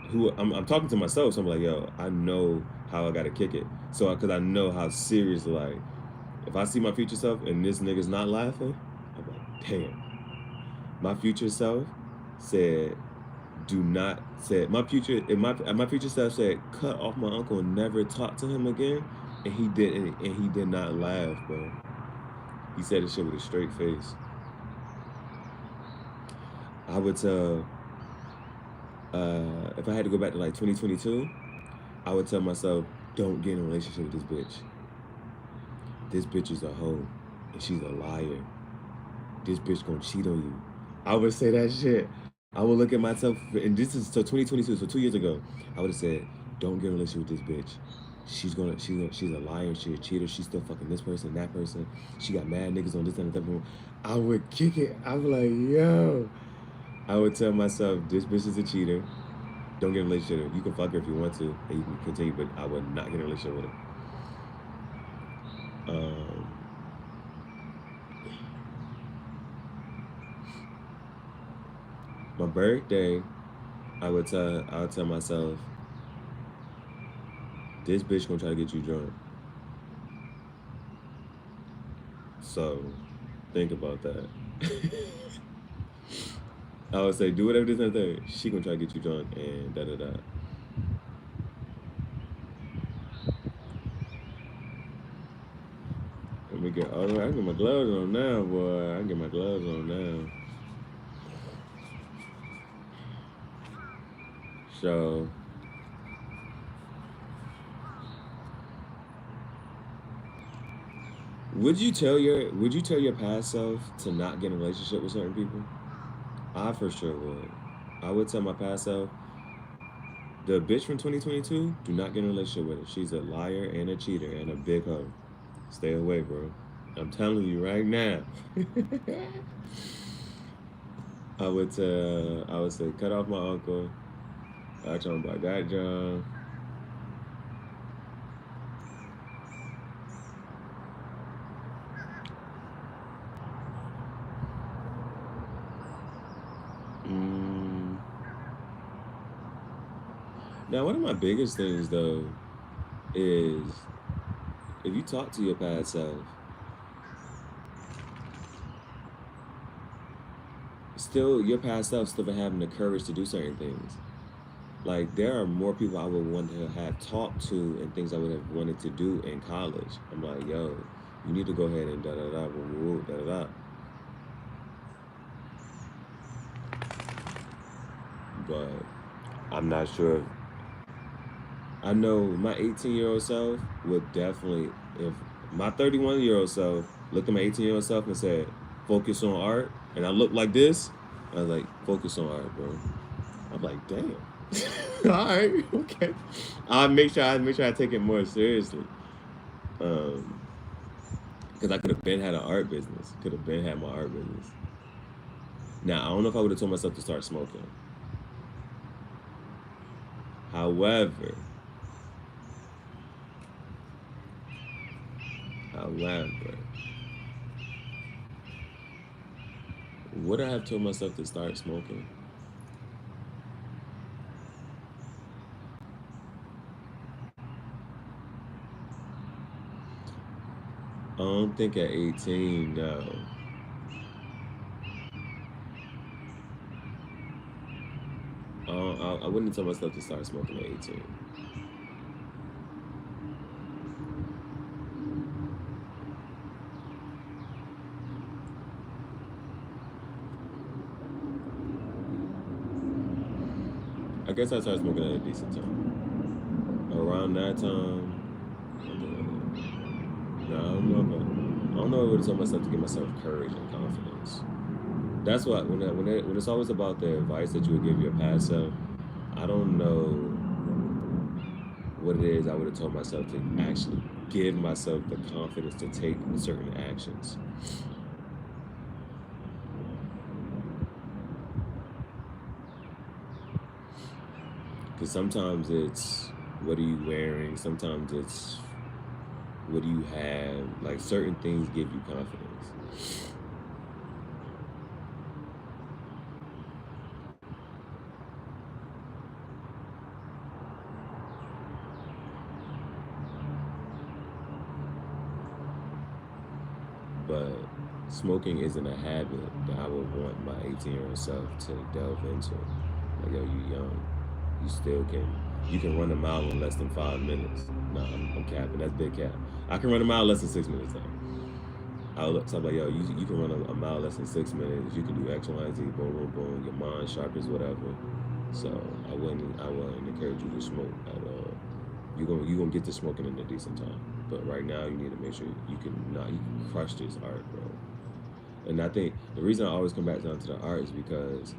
who I'm talking to myself. So I'm like, yo, I know how I gotta kick it. So because I know how serious, like, if I see my future self and this nigga's not laughing, I'm like, damn. My future self said, do not said my future and my future self said, cut off my uncle and never talk to him again. And he didn't, and he did not laugh, bro. He said this shit with a straight face. I would tell, if I had to go back to like 2022, I would tell myself, don't get in a relationship with this bitch. This bitch is a hoe, and she's a liar. This bitch gonna cheat on you. I would say that shit. I would look at myself, and this is so 2022, so 2 years ago. I would have said, don't get in a relationship with this bitch. She's a liar. She's a cheater. She's still fucking this person, that person. She got mad niggas on this and that. I would kick it. I was like, yo. I would tell myself, this bitch is a cheater. Don't get in a relationship with her. You can fuck her if you want to, and you can continue, but I would not get in a relationship with her. Um, my birthday, I would tell myself, this bitch gonna try to get you drunk. So think about that. I would say, do whatever this and that. She gonna try to get you drunk and da da da. Let me get. Oh, I can get my gloves on now, boy. I can get my gloves on now. So, would you tell your past self to not get in a relationship with certain people? I for sure would. I would tell my past self, the bitch from 2022, do not get in a relationship with her. She's a liar and a cheater and a big hoe. Stay away, bro. I'm telling you right now. I would say, cut off my uncle. I told him about that John. Mm. Now, one of my biggest things though is, if you talk to your past self, still your past self still been having the courage to do certain things. Like, there are more people I would want to have talked to and things I would have wanted to do in college. I'm like, yo, you need to go ahead and da da da da da da. But I'm not sure. I know my 18-year-old self would definitely, if my 31-year-old self looked at my 18-year-old self and said, focus on art, and I looked like this, I was like, focus on art, bro. I'm like, damn. All right, okay. I make sure I take it more seriously. Um, because I could have been had an art business. Could have been had my art business. Now I don't know if I would have told myself to start smoking. However, however, would I have told myself to start smoking? I don't think at 18, no. I wouldn't tell myself to start smoking at 18. I guess I started smoking at a decent time. Around that time, no, I don't know if I would have told myself to give myself courage and confidence. That's what when it's always about the advice that you would give your past self. I don't know what it is I would have told myself to actually give myself the confidence to take certain actions. Because sometimes it's, what are you wearing? Sometimes it's, what do you have? Like, certain things give you confidence. but smoking isn't a habit that I would want my 18-year-old self to delve into. Like, yo, you young, you can run a mile in less than 5 minutes. Nah, I'm capping. That's big cap. I can run a mile less than 6 minutes though. I was talking about, yo, you can run a mile less than 6 minutes. You can do X, Y, and Z, boom, boom, boom. Your mind sharp as whatever. So I wouldn't encourage you to smoke at all. You gonna get to smoking in a decent time. But right now, you need to make sure you can crush this art, bro. And I think the reason I always come back down to the art is because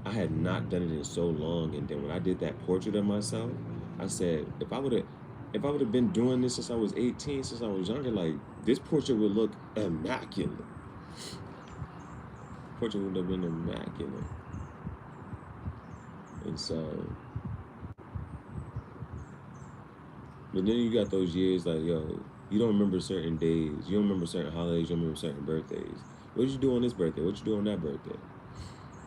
I had not done it in so long, and then when I did that portrait of myself, I said if I would have been doing this since I was 18, since I was younger, like this portrait would look immaculate. Portrait would have been immaculate. And so, but then you got those years like, yo, you don't remember certain days, you don't remember certain holidays, you don't remember certain birthdays. What did you do on this birthday? What you do on that birthday?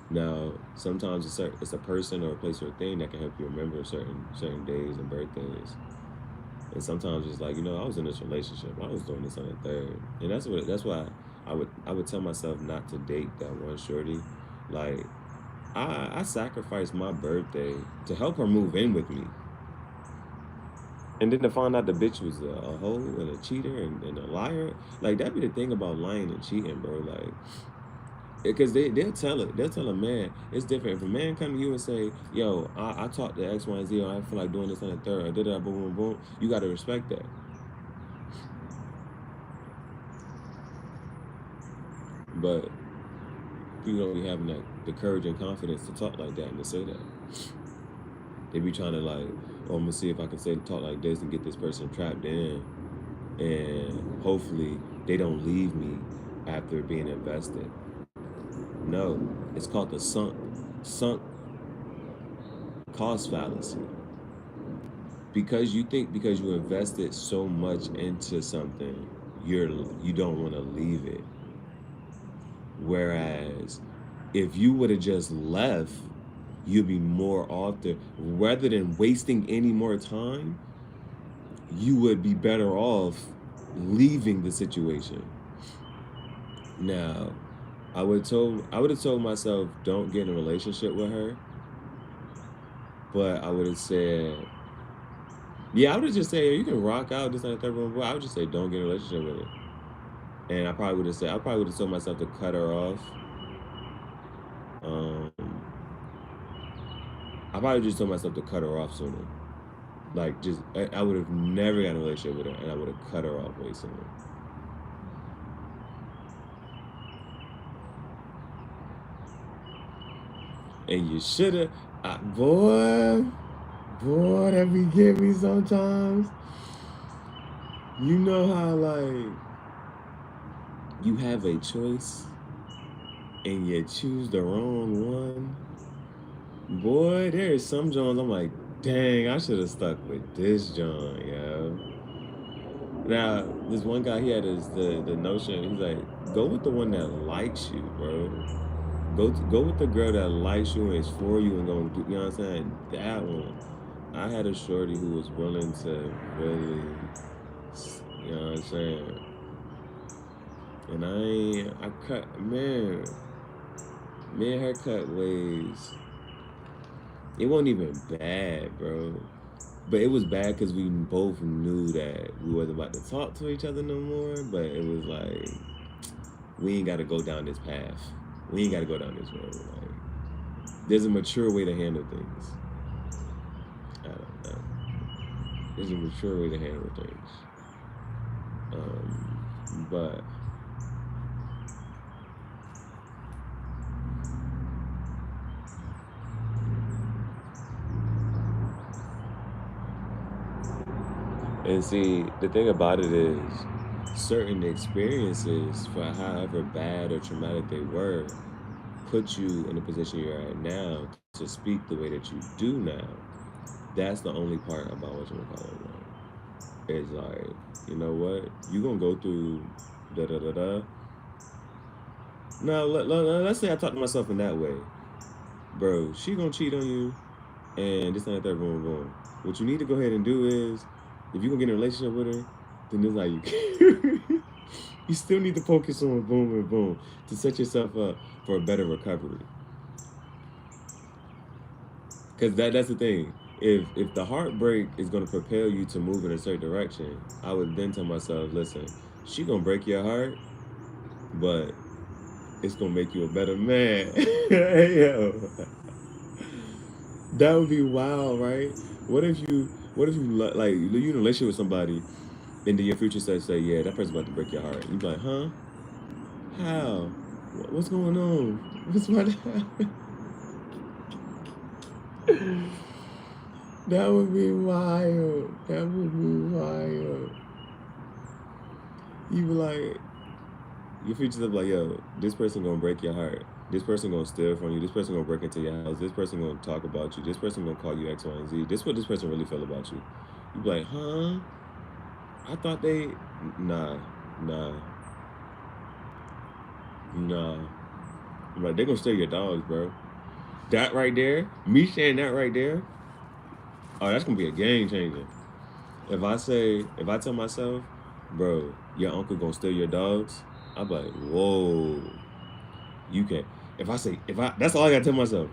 Now, sometimes it's a person or a place or a thing that can help you remember certain days and birthdays. And sometimes it's like, I was in this relationship. I was doing this on the third, and that's why I would tell myself not to date that one shorty. Like, I sacrificed my birthday to help her move in with me, and then to find out the bitch was a hoe and a cheater and a liar. Like, that be the thing about lying and cheating, bro. Like, because they'll tell it. They'll tell a man. It's different. If a man come to you and say, yo, I talked to X, Y, and Z, or I feel like doing this on the third, or did that, boom, boom, boom, you got to respect that. But people don't be having the courage and confidence to talk like that and to say that. They be trying to like, oh, I'm going to see if I can talk like this and get this person trapped in. And hopefully they don't leave me after being invested. No, it's called the sunk cost fallacy. Because you invested so much into something, you don't want to leave it. Whereas if you would have just left, you'd be more often, rather than wasting any more time, you would be better off leaving the situation. Now, I would have told myself, don't get in a relationship with her. But I would have said, yeah, I would have just said, you can rock out this and the third one. But I would just say, don't get in a relationship with her. And I probably would have told myself to cut her off. I probably just told myself to cut her off sooner. Like, I would have never got in a relationship with her, and I would have cut her off way sooner. And you should have, boy, that be get me sometimes. You know how, like, you have a choice and you choose the wrong one? Boy, there is some Johns I'm like, dang, I should have stuck with this John, yo. Now, this one guy, he had the notion, he's like, go with the one that likes you, bro. Go with the girl that likes you and is for you and gonna do, you know what I'm saying? That one. I had a shorty who was willing to really, you know what I'm saying? And I cut, man, me and her cut ways. It wasn't even bad, bro. But it was bad because we both knew that we wasn't about to talk to each other no more. But it was like, we ain't got to go down this path. We ain't got to go down this road. Like, there's a mature way to handle things. I don't know. There's a mature way to handle things. But and see, the thing about it is, certain experiences, for however bad or traumatic they were, put you in the position you're at now to speak the way that you do now. That's the only part about what you're calling it. It's like, you know what? You gonna go through da da da da. Now, let's say I talk to myself in that way. Bro, she gonna cheat on you, and this and that, boom, boom. What you need to go ahead and do is, if you gonna get in a relationship with her, then it's like you You still need to focus on boom and boom to set yourself up for a better recovery. Because that's the thing. If the heartbreak is gonna propel you to move in a certain direction, I would then tell myself, listen, she gonna break your heart, but it's gonna make you a better man. Yo, that would be wild, right? What if you like you in a relationship with somebody, and then your future self say, yeah, that person's about to break your heart. You be like, huh? How? What's going on? What's about to happen? That would be wild. That would be wild. You be like, your future self like, yo, this person gonna break your heart. This person gonna steal from you. This person gonna break into your house. This person gonna talk about you. This person gonna call you X, Y, and Z. This what this person really feel about you. You be like, huh? I thought they, nah, nah, nah. I'm like, they gonna steal your dogs, bro. That right there, me saying that right there, oh, that's gonna be a game changer. If I tell myself, bro, your uncle gonna steal your dogs, I'm like, whoa, you can't. That's all I gotta tell myself.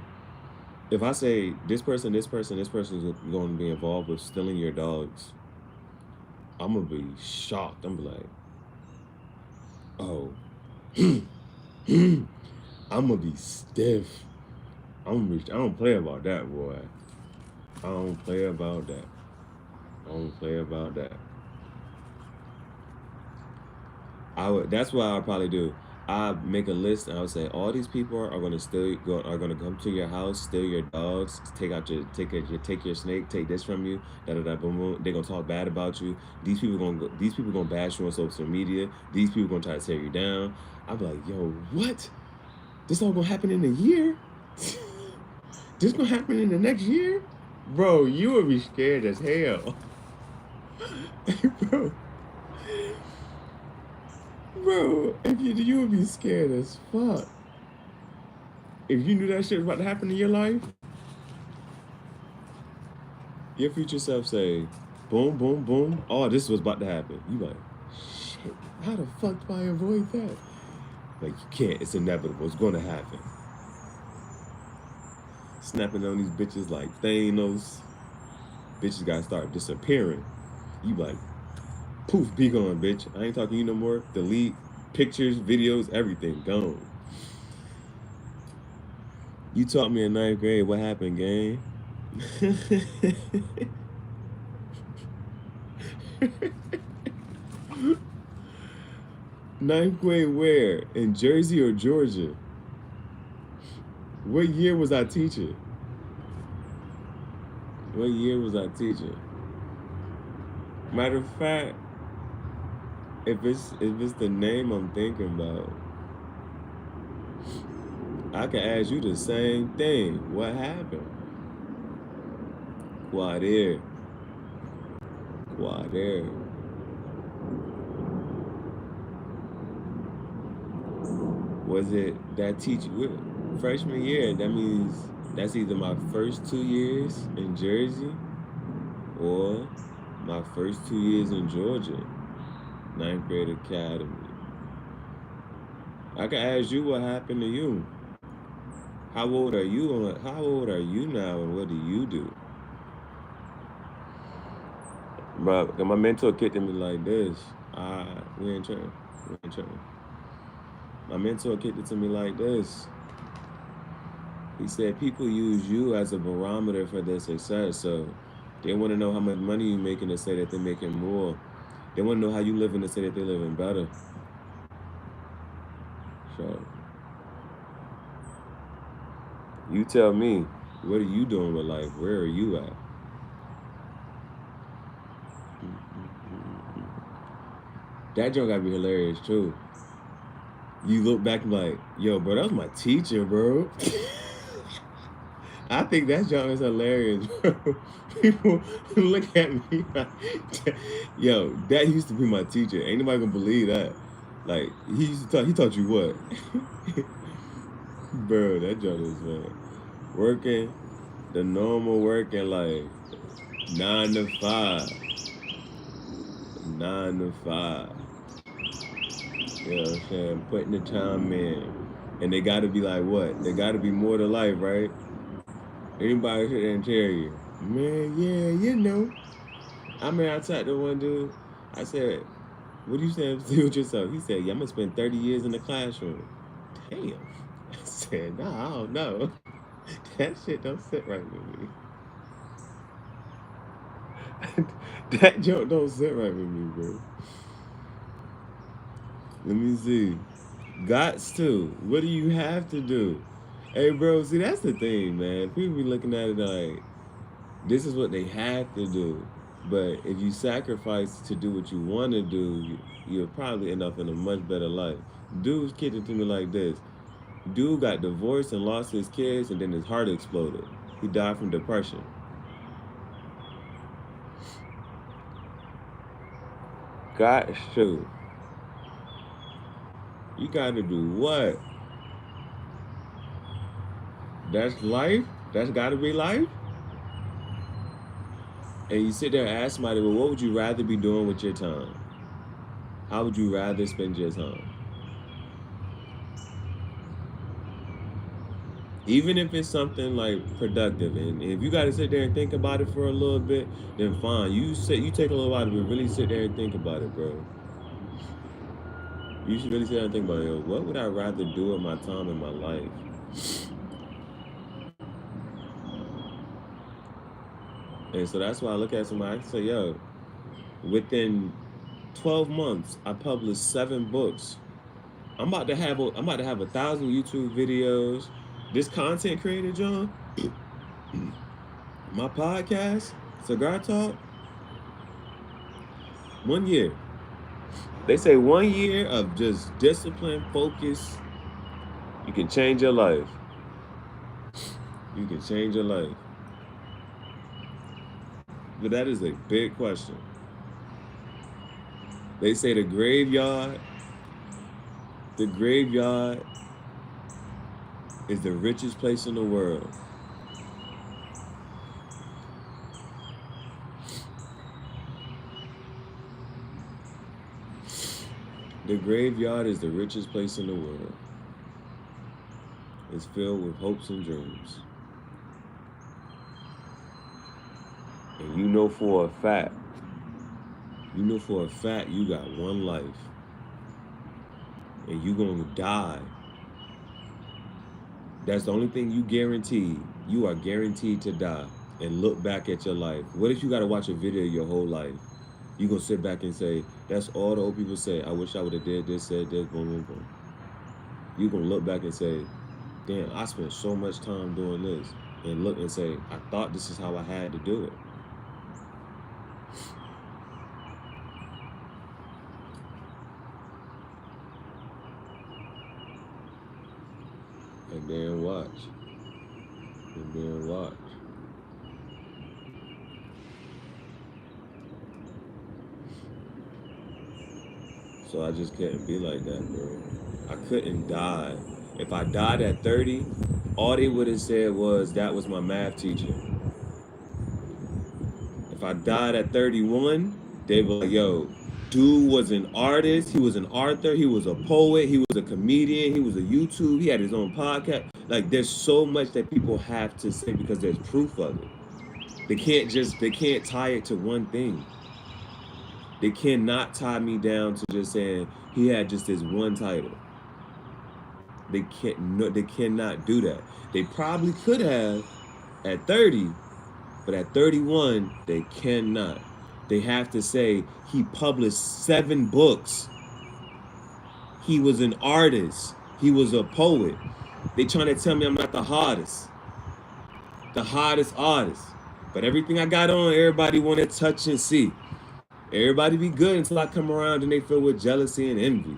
If I say this person is going to be involved with stealing your dogs, I'm gonna be shocked. I'm like, oh, I'm gonna be stiff. I don't play about that, boy. I don't play about that. I don't play about that. That's what I'll probably do. I make a list and I'll say all these people are going to are going to come to your house, steal your dogs, take your snake, take this from you, da da da boom boom. They're gonna talk bad about you. These people gonna bash you on social media. These people gonna try to tear you down. I'm like, yo, what? This all gonna happen in a year? This gonna happen in the next year? Bro, you would be scared as hell. Bro, bro, if you would be scared as fuck. If you knew that shit was about to happen in your life, your future self say, boom, boom, boom. Oh, this was about to happen. You like, shit, how the fuck do I avoid that? Like, you can't. It's inevitable. It's going to happen. Snapping on these bitches like Thanos. Bitches gotta start disappearing. You like, poof, be gone, bitch. I ain't talking to you no more. Delete pictures, videos, everything. Gone. You taught me in ninth grade. What happened, gang? Ninth grade where? In Jersey or Georgia? What year was I teaching? What year was I teaching? Matter of fact, if it's the name I'm thinking about, I can ask you the same thing. What happened? Quadir. Quadir. Was it that teaching freshman year? That means that's either my first 2 years in Jersey or my first 2 years in Georgia, ninth grade academy. I can ask you what happened to you. How old are you? How old are you now, and what do you do? But my mentor kicked at me like this. We ain't trying. We ain't trying. My mentor kicked it to me like this. He said people use you as a barometer for their success. So they want to know how much money you making to say that they're making more. They want to know how you living to say that they're living better. So you tell me, what are you doing with life? Where are you at? That joke gotta be hilarious too. You look back and like, yo, bro, that was my teacher, bro. I think that joke is hilarious, bro. People look at me like, yo, that used to be my teacher. Ain't nobody gonna believe that. Like, he taught you what? Bro, that joke is working, the normal working like 9 to 5. 9 to 5. You know what I'm saying? Putting the time in. And they gotta be like what? They gotta be more to life, right? Anybody sit there and tell you, man, yeah, you know. I mean, I talked to one dude. I said, what do you say do with yourself? He said, yeah, I'm gonna spend 30 years in the classroom. Damn. I said, nah, I don't know. That shit don't sit right with me. That joke don't sit right with me, bro. Let me see. Gots to. What do you have to do? Hey, bro, see, that's the thing, man. People be looking at it like, this is what they have to do. But if you sacrifice to do what you want to do, you'll probably end up in a much better life. Dude's kidding to me like this. Dude got divorced and lost his kids, and then his heart exploded. He died from depression. Got to. You got to do what? That's life? That's got to be life? And you sit there and ask somebody, well, what would you rather be doing with your time? How would you rather spend your time? Even if it's something like productive, and if you got to sit there and think about it for a little bit, then fine. You take a little while to really sit there and think about it, bro. You should really sit there and think about it. Yo, what would I rather do with my time in my life? And so that's why I look at somebody. I say, yo, within 12 months, I published 7 books. I'm about to have 1,000 YouTube videos. This content creator, John, my podcast, Cigar Talk, 1 year. They say 1 year of just discipline, focus, you can change your life. You can change your life. But that is a big question. They say the graveyard is the richest place in the world. The graveyard is the richest place in the world. It's filled with hopes and dreams. And you know for a fact you got one life. And you gonna die. That's the only thing you guaranteed. You are guaranteed to die and look back at your life. What if you gotta watch a video your whole life? You gonna sit back and say, that's all the old people say. I wish I would have did this, said this, boom, boom, boom. You gonna look back and say, damn, I spent so much time doing this. And look and say, I thought this is how I had to do it. And then watch. And then watch. So I just couldn't be like that, bro. I couldn't die. If I died at 30, all they would have said was that was my math teacher. If I died at 31, they were like, yo, dude was an artist, he was an author, he was a poet, he was a comedian, he was a YouTube, he had his own podcast. Like there's so much that people have to say because there's proof of it. They can't tie it to one thing. They cannot tie me down to just saying he had just this one title. They cannot do that. They probably could have at 30, but at 31, they cannot. They have to say he published 7 books. He was an artist. He was a poet. They trying to tell me I'm not the hottest artist. But everything I got on, everybody want to touch and see. Everybody be good until I come around and they filled with jealousy and envy.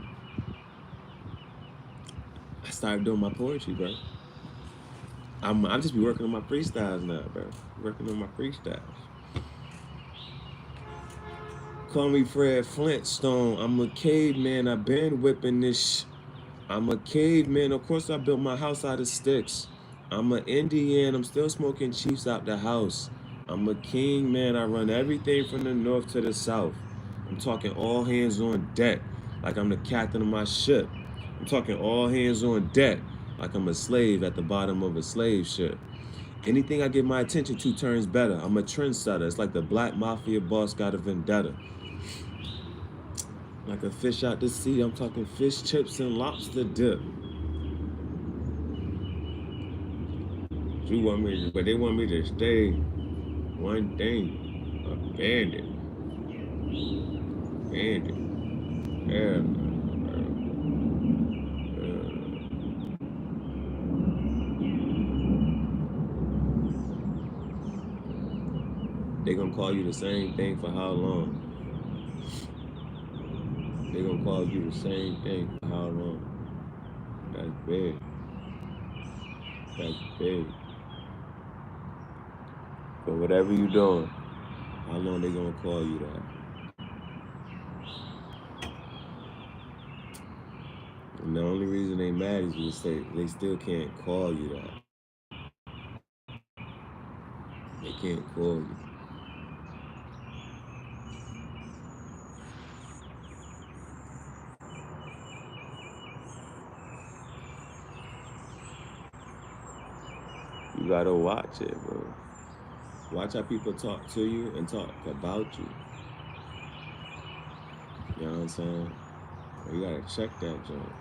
I started doing my poetry, bro. I'm just be working on my freestyles now, bro. Working on my freestyles. Call me Fred Flintstone. I'm a caveman. I've been whipping this. I'm a caveman. Of course, I built my house out of sticks. I'm an Indian. I'm still smoking chiefs out the house. I'm a king, man. I run everything from the north to the south. I'm talking all hands on deck. like I'm the captain of my ship. I'm talking all hands on deck, like I'm a slave at the bottom of a slave ship. Anything I give my attention to turns better. I'm a trendsetter. It's like the black mafia boss got a vendetta. Like a fish out to sea, I'm talking fish chips and lobster dip. But they want me to stay one thing, a bandit, bandit. Yeah, they gonna call you the same thing for how long? They gonna call you the same thing for how long? That's big. That's big. But whatever you doing, how long they gonna call you that? And the only reason they mad is because they still can't call you that. They can't call you. You gotta watch it, bro. Watch how people talk to you and talk about you. You know what I'm saying? You gotta check that joint.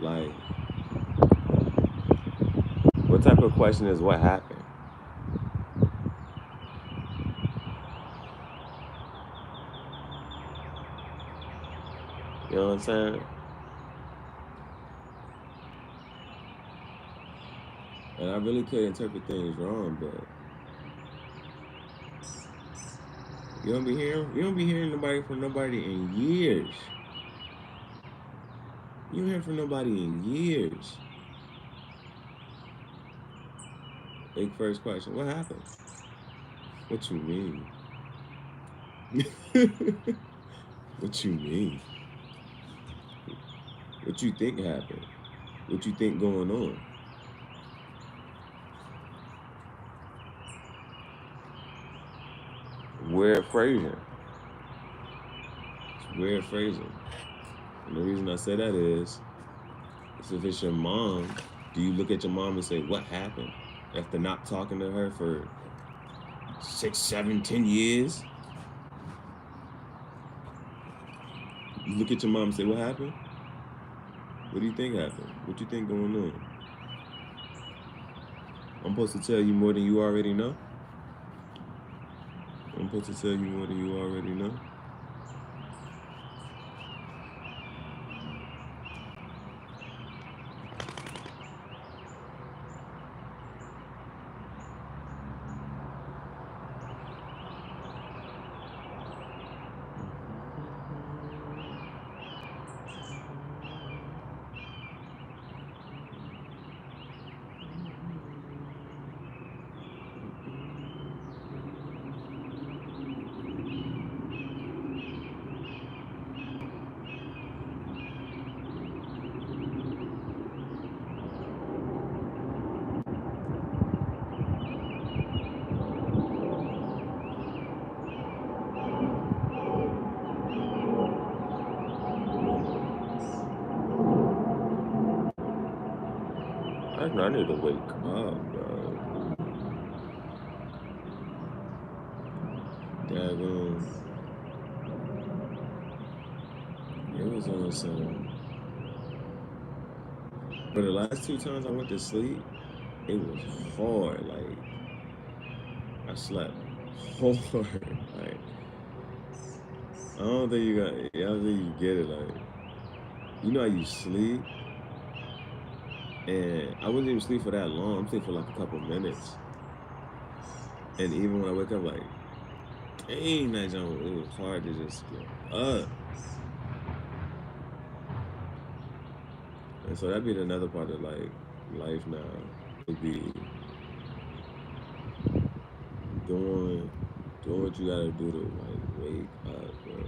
Like, what type of question is what happened? You know what I'm saying? And I really could interpret things wrong, but you don't be hearing nobody from nobody in years. You don't hear from nobody in years. Big first question, what happened? What you mean? What you mean? What you think happened? What you think going on? Weird phrasing. It's weird phrasing. And the reason I say that is if it's your mom, do you look at your mom and say, what happened? After not talking to her for 6, 7, 10 years? You look at your mom and say, what happened? What do you think happened? What do you think going on? I'm supposed to tell you more than you already know? I'm supposed to tell you more than you already know? I need to wake up, bro. Daggone. It was on some. But the last 2 times I went to sleep, it was hard. Like, I slept hard. Like, I don't think I don't think you get it. Like, you know how you sleep, and I wasn't even sleep for that long. I'm sleep for like a couple minutes, and even when I wake up, like, dang, that jump, it was hard to just get up. And so that'd be another part of like life now. Would be doing doing what you gotta do to like wake up, bro.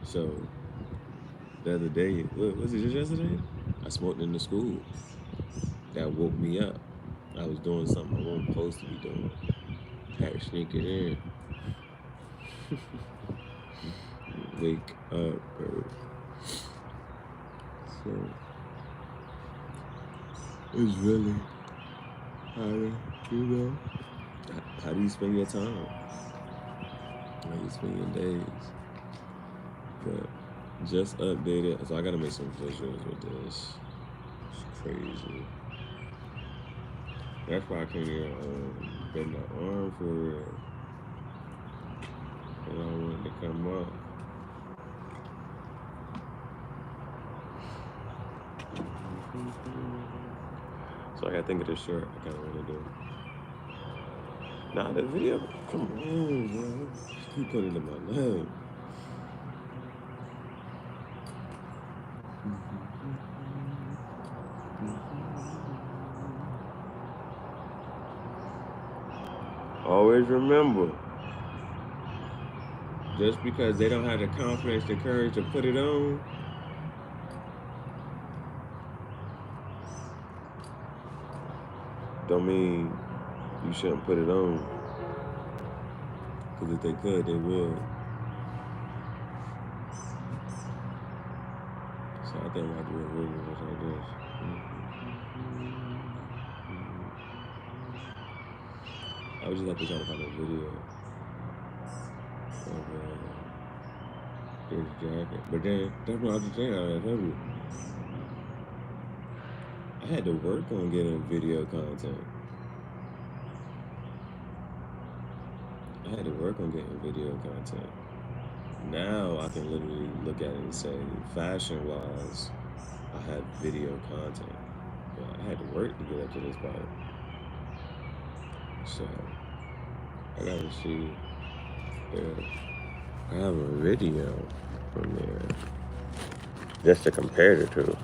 So the other day, what was it just yesterday? I smoked in the school. That woke me up. I was doing something I wasn't supposed to be doing. Had to sneak it in. wake up. So it's really how do you spend your time? How do you spend your days? But just updated. So I gotta make some visuals with this. It's crazy. That's why I can't even bend my arm for real. And I wanted to come up. So I gotta think of the shirt I kinda wanna do. Nah, the video, come on, bro. Just keep putting it in my leg. Always remember, just because they don't have the confidence, the courage to put it on, don't mean you shouldn't put it on. Because if they could, they would. So I think I do a video just like this. I would just have to try to find a video of this jacket. But then, that's what I was saying, I told you. I had to work on getting video content. I had to work on getting video content. Now I can literally look at it and say, fashion-wise, I have video content. But I had to work to get up to this part. So I gotta see if I have a video from there just to compare the two.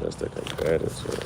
Just to compare the two.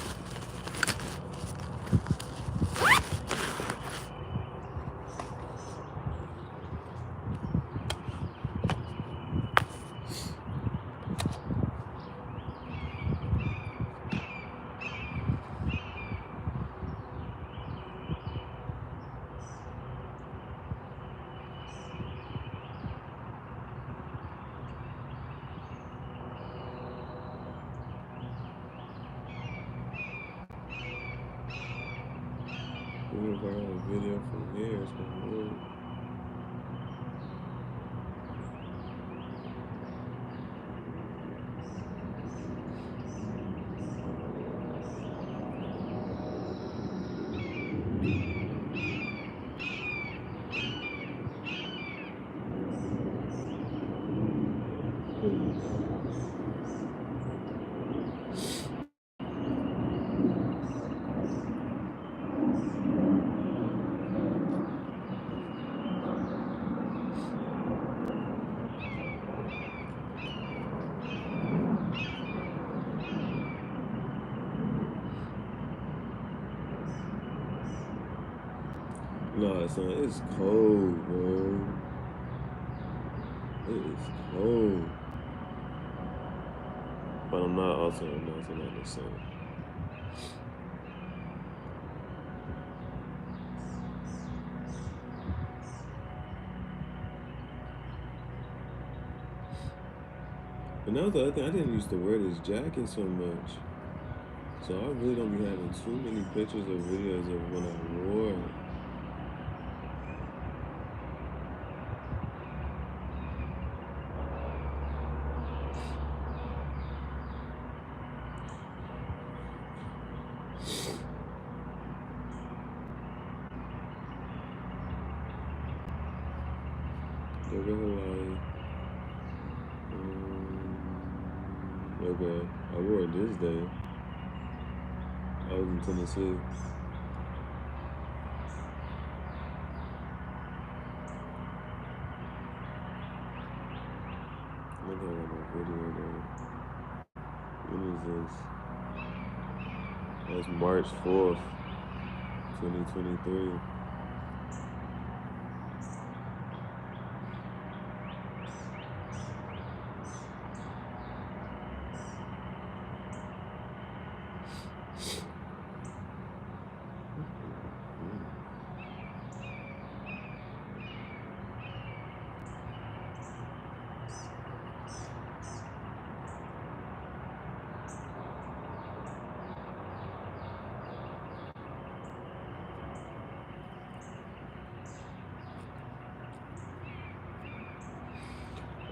Even if I got a video from here, it's gonna work. No, son, it's cold, bro. It is cold. But I'm not also announcing at the same. And that was the other thing, I didn't used to wear this jacket so much. So I really don't be having too many pictures or videos of when I wore it. Hawaii. Okay, I wore it this day. I was in Tennessee. Look at my video there. When is this? That's March 4th, 2023.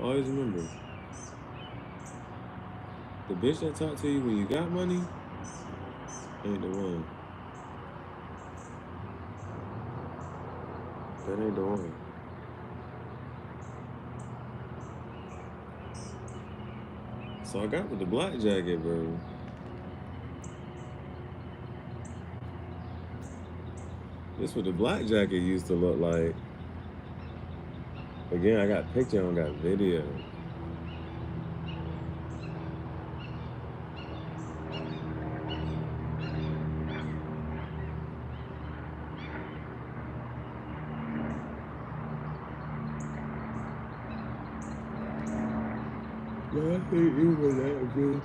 Always remember, the bitch that talk to you when you got money ain't the one. That ain't the one. So I got with the black jacket, bro. This what the black jacket used to look like. Again, I got picture, I don't got video. I hate even that, bro.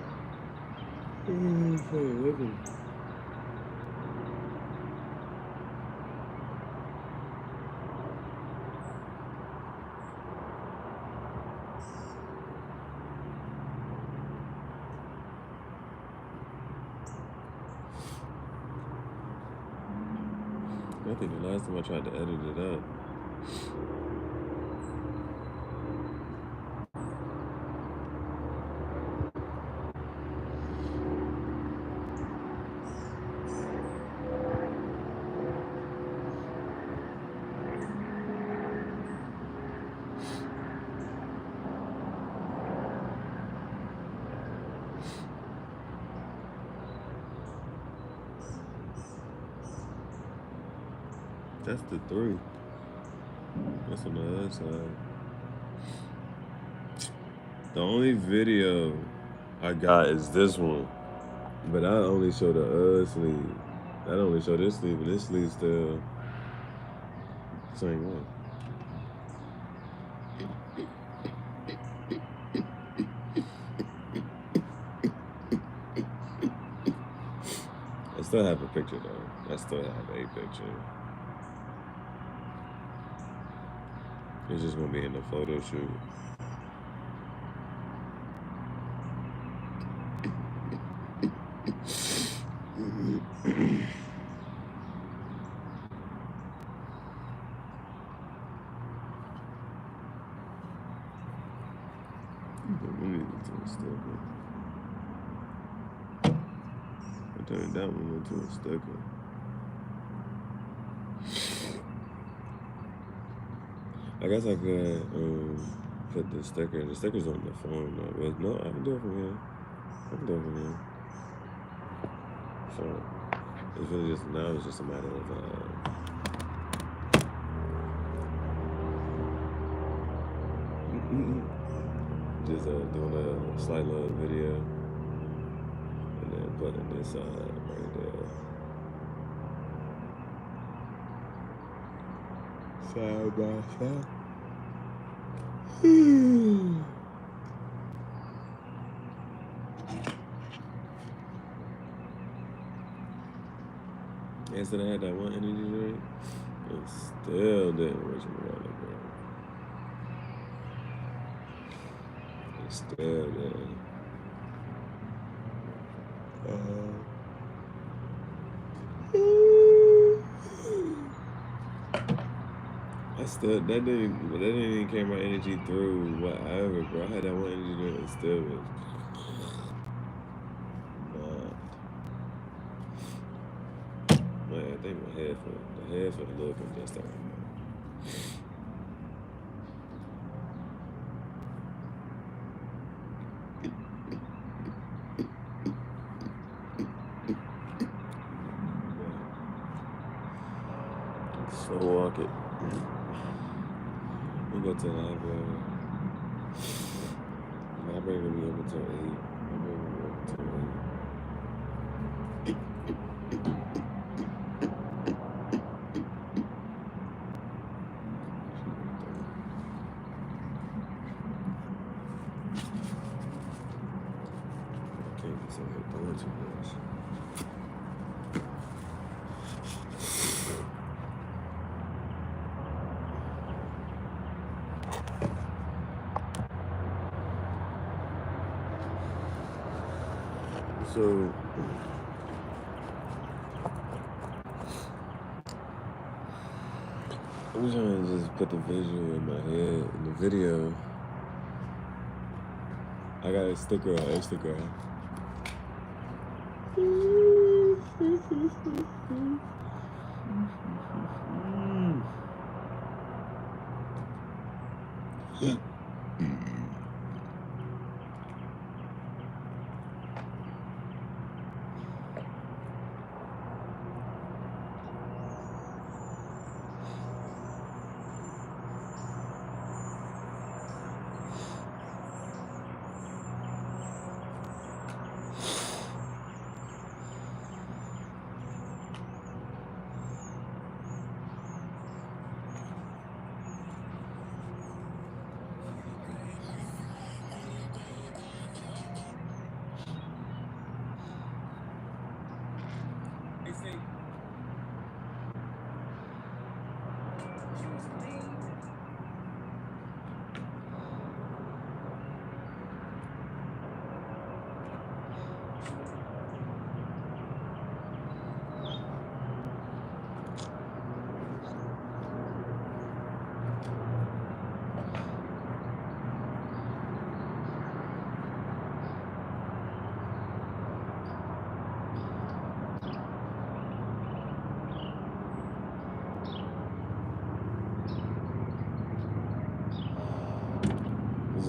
I think the last time I tried to edit it up, that's the 3. That's on the other side. The only video I got is this one. But I only show the sleeve. I only show this sleeve, but this sleeve still same one. I still have a picture though. I still have a picture. It's just gonna be in the photo shoot. I turned that one into a sticker. I guess I could put the sticker. The sticker's on the phone though. But no, I can do it from here. I can do it from here. So it's really just now. It's just a matter of just doing a slight little video and then putting this right there. Side by side. Instead I had that one energy drink, it still didn't reach me right, bro. It still didn't. I still that didn't even carry my energy through whatever, bro. I had that one energy drink and still was man, I think my head for a little congested right now. So walk it. We go to the library. The library will be open till 8. Library will be open till 8. I can't be sitting here doing too much. So I'm trying to just put the visual in my head in the video I got a sticker on Instagram.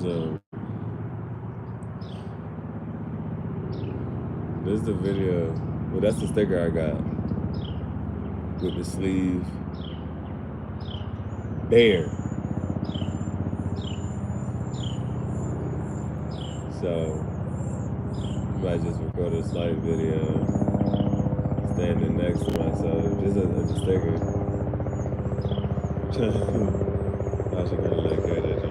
So this is the video. Well, that's the sticker I got with the sleeve bare. So I might just record a slight video standing next to myself just as a sticker. I should kind of let go of that.